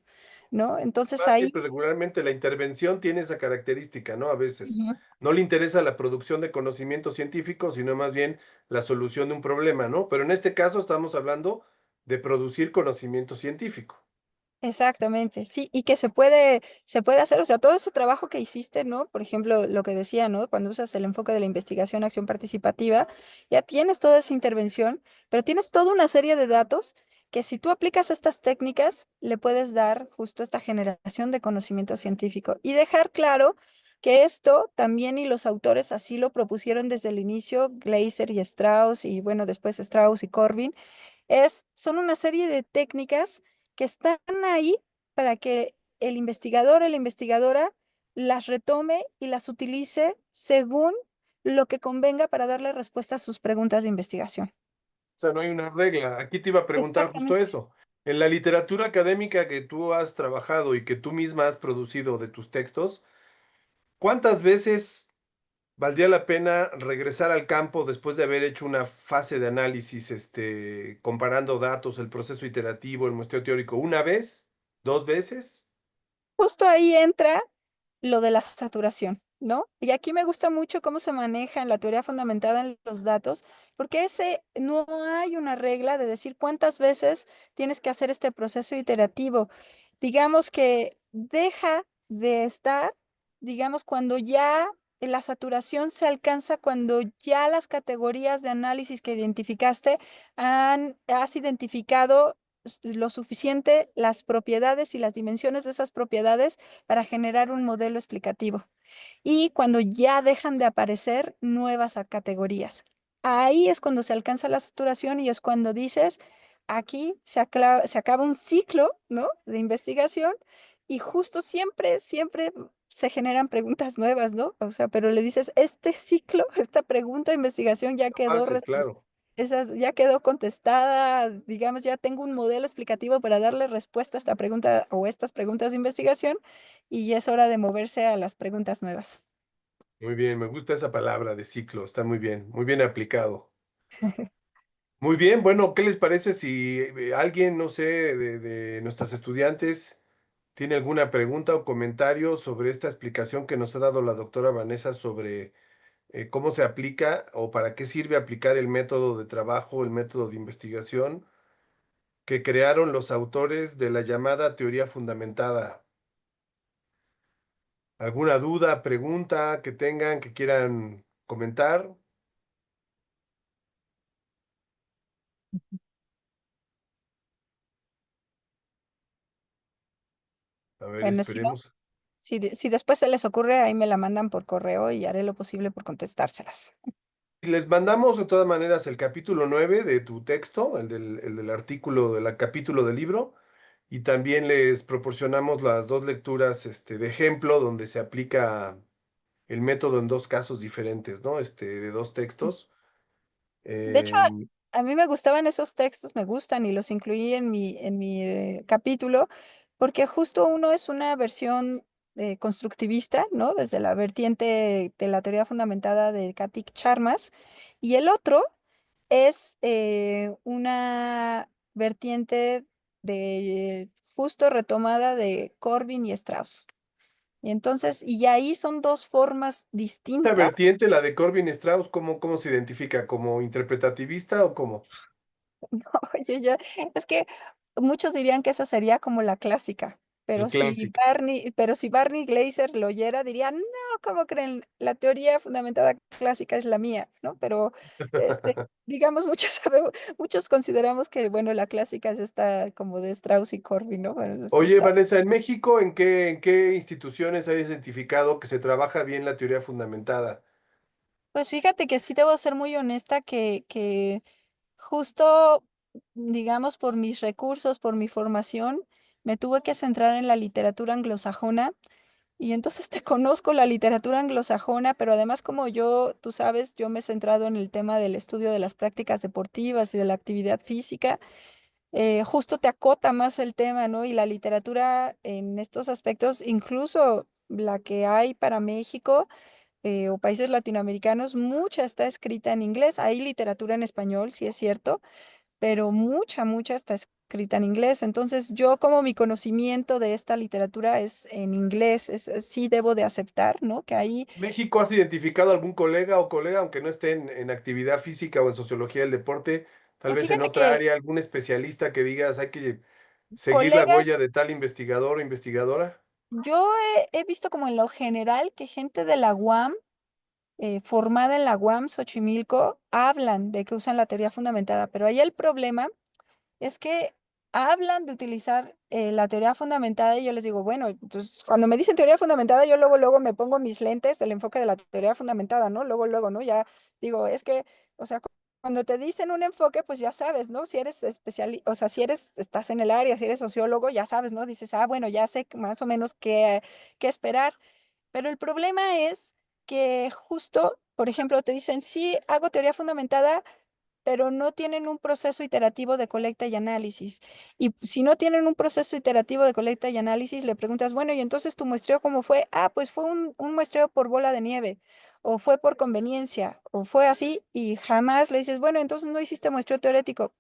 ¿no? Entonces Más ahí, siempre regularmente la intervención tiene esa característica, ¿no? A veces ujú, no le interesa la producción de conocimiento científico, sino más bien la solución de un problema, ¿no? Pero en este caso estamos hablando de producir conocimiento científico. exactamente, sí, y que se puede hacer, o sea, todo ese trabajo que hiciste, ¿no? Por ejemplo, lo que decía, ¿no? Cuando usas el enfoque de la investigación, acción participativa, ya tienes toda esa intervención, pero tienes toda una serie de datos que si tú aplicas estas técnicas, le puedes dar justo esta generación de conocimiento científico y dejar claro que esto también y los autores así lo propusieron desde el inicio, Gleiser y Strauss, y bueno, después Strauss y Corbin son una serie de técnicas que están ahí para que el investigador o la investigadora las retome y las utilice según lo que convenga para darle respuesta a sus preguntas de investigación. O sea, no hay una regla. Aquí te iba a preguntar justo Exactamente. eso. En la literatura académica que tú has trabajado y que tú misma has producido de tus textos, ¿cuántas veces valdría la pena regresar al campo después de haber hecho una fase de análisis, comparando datos, el proceso iterativo, el muestreo teórico? ¿Una vez? ¿Dos veces? Justo ahí entra lo de la saturación, ¿no? Y aquí me gusta mucho cómo se maneja en la teoría fundamentada en los datos, porque ese no hay una regla de decir cuántas veces tienes que hacer este proceso iterativo. Digamos que deja de estar, digamos, cuando ya la saturación se alcanza, cuando ya las categorías de análisis que identificaste has identificado lo suficiente las propiedades y las dimensiones de esas propiedades para generar un modelo explicativo. Y cuando ya dejan de aparecer nuevas categorías. Ahí es cuando se alcanza la saturación y es cuando dices, aquí se acaba un ciclo, ¿no? De investigación y justo siempre se generan preguntas nuevas, ¿no? O sea, pero le dices, este ciclo, esta pregunta de investigación ya quedó Fácil, claro. esa ya quedó contestada, digamos, ya tengo un modelo explicativo para darle respuesta a esta pregunta o estas preguntas de investigación y ya es hora de moverse a las preguntas nuevas. Muy bien, me gusta esa palabra de ciclo, está muy bien aplicado. Muy bien, bueno, ¿qué les parece si alguien, no sé, de nuestras estudiantes tiene alguna pregunta o comentario sobre esta explicación que nos ha dado la doctora Vanessa sobre cómo se aplica o para qué sirve aplicar el método de trabajo, el método de investigación que crearon los autores de la llamada teoría fundamentada? ¿Alguna duda, pregunta que tengan, que quieran comentar? A ver, Bueno, si no, esperemos. si después se les ocurre, ahí me la mandan por correo y haré lo posible por contestárselas. Y les mandamos de todas maneras el capítulo 9 de tu texto, el del artículo, del capítulo del libro, y también les proporcionamos las dos lecturas de ejemplo donde se aplica el método en dos casos diferentes, ¿no? De dos textos. De hecho, Em, a mí me gustaban esos textos, me gustan y los incluí en mi capítulo, porque justo uno es una versión constructivista, ¿no? Desde la vertiente de la teoría fundamentada de Katik Charmas, y el otro es una vertiente de justo retomada de Corbin y Strauss. Y entonces, y ahí son dos formas esta distintas. vertiente, la de Corbin Strauss, ¿cómo se identifica? ¿Como interpretativista o como Oye, ya, es que muchos dirían que esa sería como la clásica, el clásico? Pero si Barney Glaser lo oyera, diría, no, ¿cómo creen? La teoría fundamentada clásica es la mía, ¿no? Pero, digamos, muchos consideramos que, bueno, la clásica es esta como de Strauss y Corbin, ¿no? Bueno, es Oye, esta. Vanessa, en México, ¿en qué instituciones hay identificado que se trabaja bien la teoría fundamentada? Pues fíjate que sí debo ser muy honesta que justo, digamos, por mis recursos, por mi formación, me tuve que centrar en la literatura anglosajona y entonces te conozco la literatura anglosajona, pero además como yo, tú sabes, yo me he centrado en el tema del estudio de las prácticas deportivas y de la actividad física, justo te acota más el tema, ¿no? Y la literatura en estos aspectos, incluso la que hay para México o países latinoamericanos, mucha está escrita en inglés. Hay literatura en español, sí es cierto, pero mucha está escrita en inglés. Entonces, yo como mi conocimiento de esta literatura es en inglés, sí debo de aceptar, ¿no? Que ahí, ¿México has identificado algún colega o colega, aunque no esté en actividad física o en sociología del deporte, tal pues vez en fíjate otra que área, algún especialista que digas hay que seguir la huella colegas, de tal investigador o investigadora? yo he visto como en lo general que gente de la UAM, formada en la UAM Xochimilco, hablan de que usan la teoría fundamentada, pero ahí el problema es que hablan de utilizar la teoría fundamentada y yo les digo, bueno, entonces cuando me dicen teoría fundamentada, yo luego me pongo mis lentes del enfoque de la teoría fundamentada, ¿no? Luego, ¿no? Ya digo, es que, o sea, cuando te dicen un enfoque, pues ya sabes, ¿no? Si eres especialista, o sea, si estás en el área, si eres sociólogo, ya sabes, ¿no? Dices, ah, bueno, ya sé más o menos qué esperar. Pero el problema es que justo, por ejemplo, te dicen, sí, hago teoría fundamentada, pero no tienen un proceso iterativo de colecta y análisis. Y si no tienen un proceso iterativo de colecta y análisis, le preguntas, bueno, ¿y entonces tu muestreo cómo fue? Ah, pues fue un muestreo por bola de nieve, o fue por conveniencia, o fue así, y jamás le dices, bueno, entonces no hiciste muestreo teórico.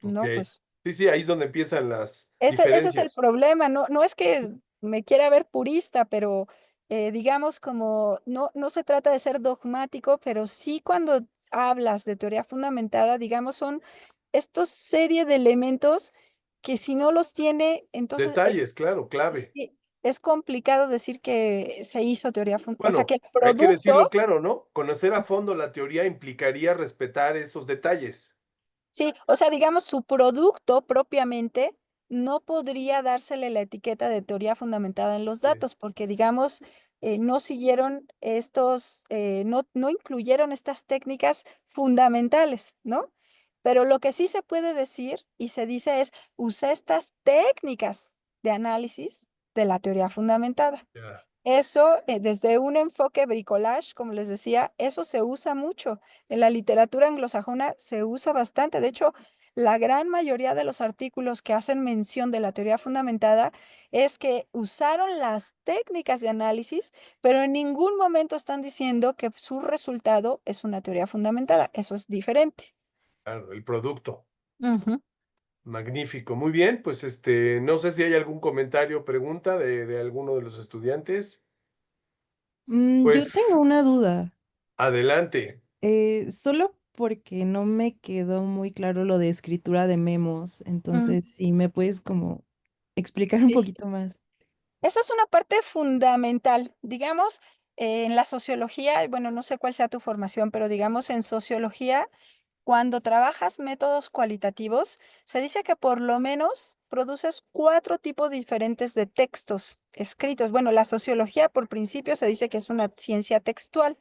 Ok. No, pues Sí, sí, ahí es donde empiezan las ese es el diferencias. problema, no es que me quiera ver purista, pero digamos como no se trata de ser dogmático, pero sí cuando hablas de teoría fundamentada, digamos, son estos serie de elementos que si no los tiene, entonces Detalles, claro, clave. sí, es complicado decir que se hizo teoría fundamentada, o sea, que Bueno, el hay que producto. decirlo claro, ¿no? Conocer a fondo la teoría implicaría respetar esos detalles. Sí, o sea, digamos, su producto propiamente no podría dársele la etiqueta de teoría fundamentada en los Sí. datos, porque, digamos, no siguieron no incluyeron estas técnicas fundamentales, ¿no? Pero lo que sí se puede decir y se dice es, usa estas técnicas de análisis de la teoría fundamentada. Ya. Eso, desde un enfoque bricolage, como les decía, eso se usa mucho. En la literatura anglosajona se usa bastante. De hecho, la gran mayoría de los artículos que hacen mención de la teoría fundamentada es que usaron las técnicas de análisis, pero en ningún momento están diciendo que su resultado es una teoría fundamentada. Eso es diferente. Claro, el producto. Ujú. Magnífico. Muy bien, pues no sé si hay algún comentario o pregunta de alguno de los estudiantes. Yo tengo Pues una duda, adelante. solo porque no me quedó muy claro lo de escritura de memos, Mm, entonces si me puedes como explicar un sí. poquito más. Esa es una parte fundamental. Digamos, en la sociología, bueno, no sé cuál sea tu formación, pero digamos en sociología. cuando trabajas métodos cualitativos, se dice que por lo menos produces 4 tipos diferentes de textos escritos. Bueno, la sociología por principio se dice que es una ciencia textual.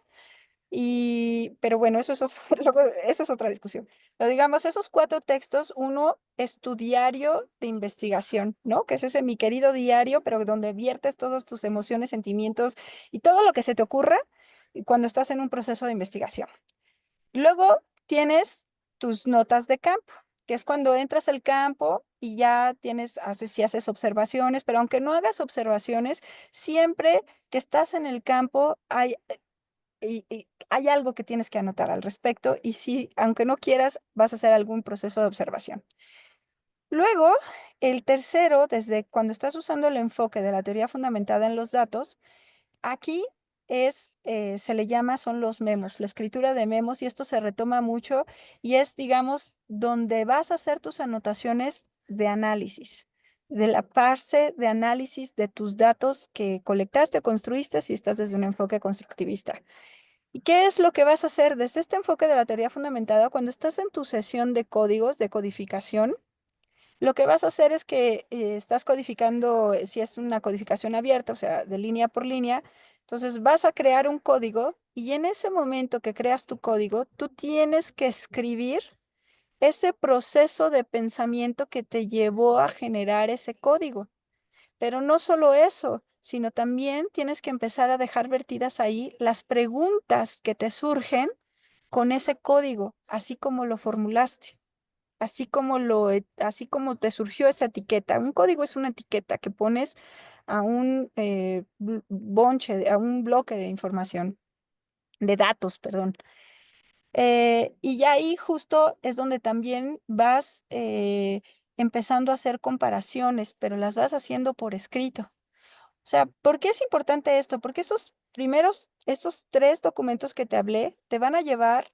Pero bueno, esa es otra discusión. Pero digamos, esos 4 textos, uno es tu diario de investigación, ¿no? Que es ese mi querido diario, pero donde viertes todas tus emociones, sentimientos y todo lo que se te ocurra cuando estás en un proceso de investigación. Luego tienes tus notas de campo, que es cuando entras al campo y ya si haces observaciones, pero aunque no hagas observaciones, siempre que estás en el campo y hay algo que tienes que anotar al respecto y si, aunque no quieras, vas a hacer algún proceso de observación. Luego, el tercero, desde cuando estás usando el enfoque de la teoría fundamentada en los datos, aquí se le llama, son los memos, la escritura de memos, y esto se retoma mucho y es, digamos, donde vas a hacer tus anotaciones de análisis, de la parte de análisis de tus datos que colectaste, construiste, si estás desde un enfoque constructivista. ¿Y qué es lo que vas a hacer desde este enfoque de la teoría fundamentada cuando estás en tu sesión de códigos, de codificación? Lo que vas a hacer es que estás codificando, si es una codificación abierta, o sea, de línea por línea, entonces vas a crear un código y en ese momento que creas tu código, tú tienes que escribir ese proceso de pensamiento que te llevó a generar ese código. Pero no solo eso, sino también tienes que empezar a dejar vertidas ahí las preguntas que te surgen con ese código, así como lo formulaste, así como te surgió esa etiqueta. Un código es una etiqueta que pones a un bonche, a un bloque de información, de datos, perdón. Y ya ahí justo es donde también vas empezando a hacer comparaciones, pero las vas haciendo por escrito. O sea, ¿por qué es importante esto? Porque estos 3 documentos que te hablé, te van a llevar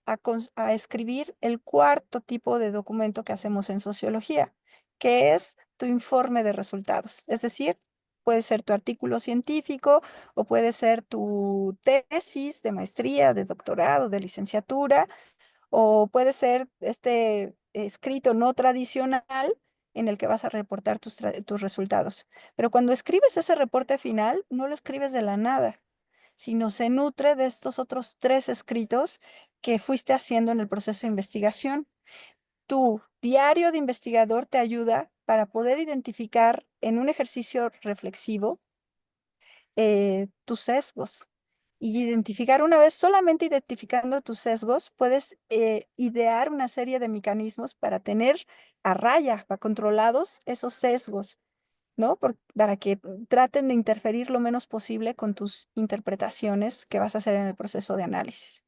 a escribir el cuarto tipo de documento que hacemos en sociología, que es tu informe de resultados. Es decir, puede ser tu artículo científico o puede ser tu tesis de maestría, de doctorado, de licenciatura, o puede ser este escrito no tradicional en el que vas a reportar tus resultados. Pero cuando escribes ese reporte final, no lo escribes de la nada, sino se nutre de estos otros 3 escritos que fuiste haciendo en el proceso de investigación. Tu diario de investigador te ayuda para poder identificar en un ejercicio reflexivo tus sesgos. Y una vez solamente identificando tus sesgos, puedes idear una serie de mecanismos para tener a raya, para controlados esos sesgos, ¿no? Para que traten de interferir lo menos posible con tus interpretaciones que vas a hacer en el proceso de análisis.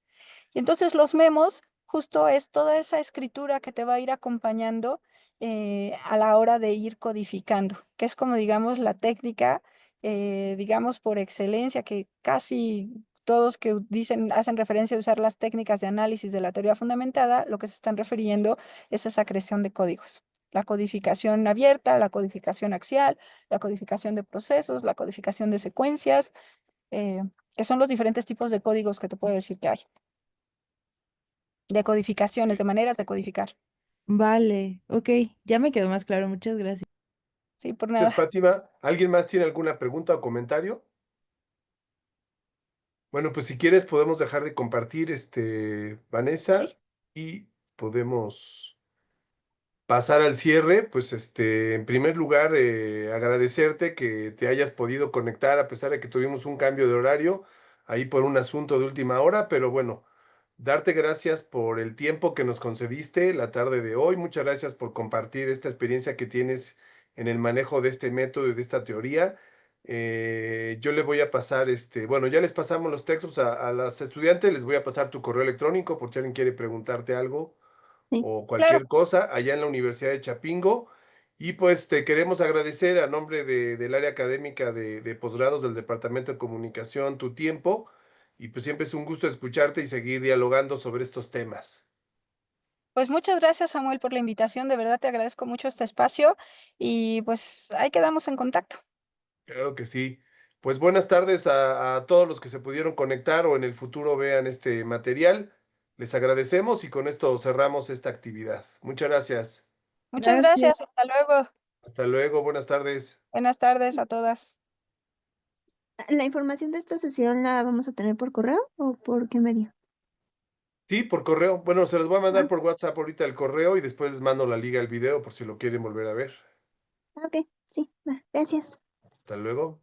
Y entonces los memos justo es toda esa escritura que te va a ir acompañando a la hora de ir codificando, que es como, digamos, la técnica, digamos, por excelencia, que casi todos que hacen referencia a usar las técnicas de análisis de la teoría fundamentada, lo que se están refiriendo es esa creación de códigos. La codificación abierta, la codificación axial, la codificación de procesos, la codificación de secuencias, eh, que son los diferentes tipos de códigos que te puedo decir que hay, de codificaciones, de maneras de codificar. Vale, ok, ya me quedó más claro, muchas gracias. Sí, por Gracias, nada. Fátima. ¿Alguien más tiene alguna pregunta o comentario? Bueno, pues si quieres podemos dejar de compartir, Vanessa, Sí. y podemos pasar al cierre. Pues, en primer lugar, agradecerte que te hayas podido conectar a pesar de que tuvimos un cambio de horario ahí por un asunto de última hora, pero bueno, darte gracias por el tiempo que nos concediste la tarde de hoy. Muchas gracias por compartir esta experiencia que tienes en el manejo de este método y de esta teoría. Yo le voy a pasar, bueno, ya les pasamos los textos a las estudiantes, les voy a pasar tu correo electrónico por si alguien quiere preguntarte algo Sí, o claro. cualquier cosa allá en la Universidad de Chapingo. Y pues te queremos agradecer a nombre del área académica de posgrados del Departamento de Comunicación tu tiempo. Y pues siempre es un gusto escucharte y seguir dialogando sobre estos temas. Pues muchas gracias, Samuel, por la invitación. De verdad te agradezco mucho este espacio y pues ahí quedamos en contacto. Claro que sí. Pues buenas tardes a todos los que se pudieron conectar o en el futuro vean este material. Les agradecemos y con esto cerramos esta actividad. Muchas gracias. Muchas Gracias. gracias, hasta luego. Hasta luego, buenas tardes. Buenas tardes a todas. ¿La información de esta sesión la vamos a tener por correo o por qué medio? Sí, por correo. Bueno, se los voy a mandar Ah, por WhatsApp ahorita el correo y después les mando la liga al video por si lo quieren volver a ver. ok, sí, va, gracias. Hasta luego.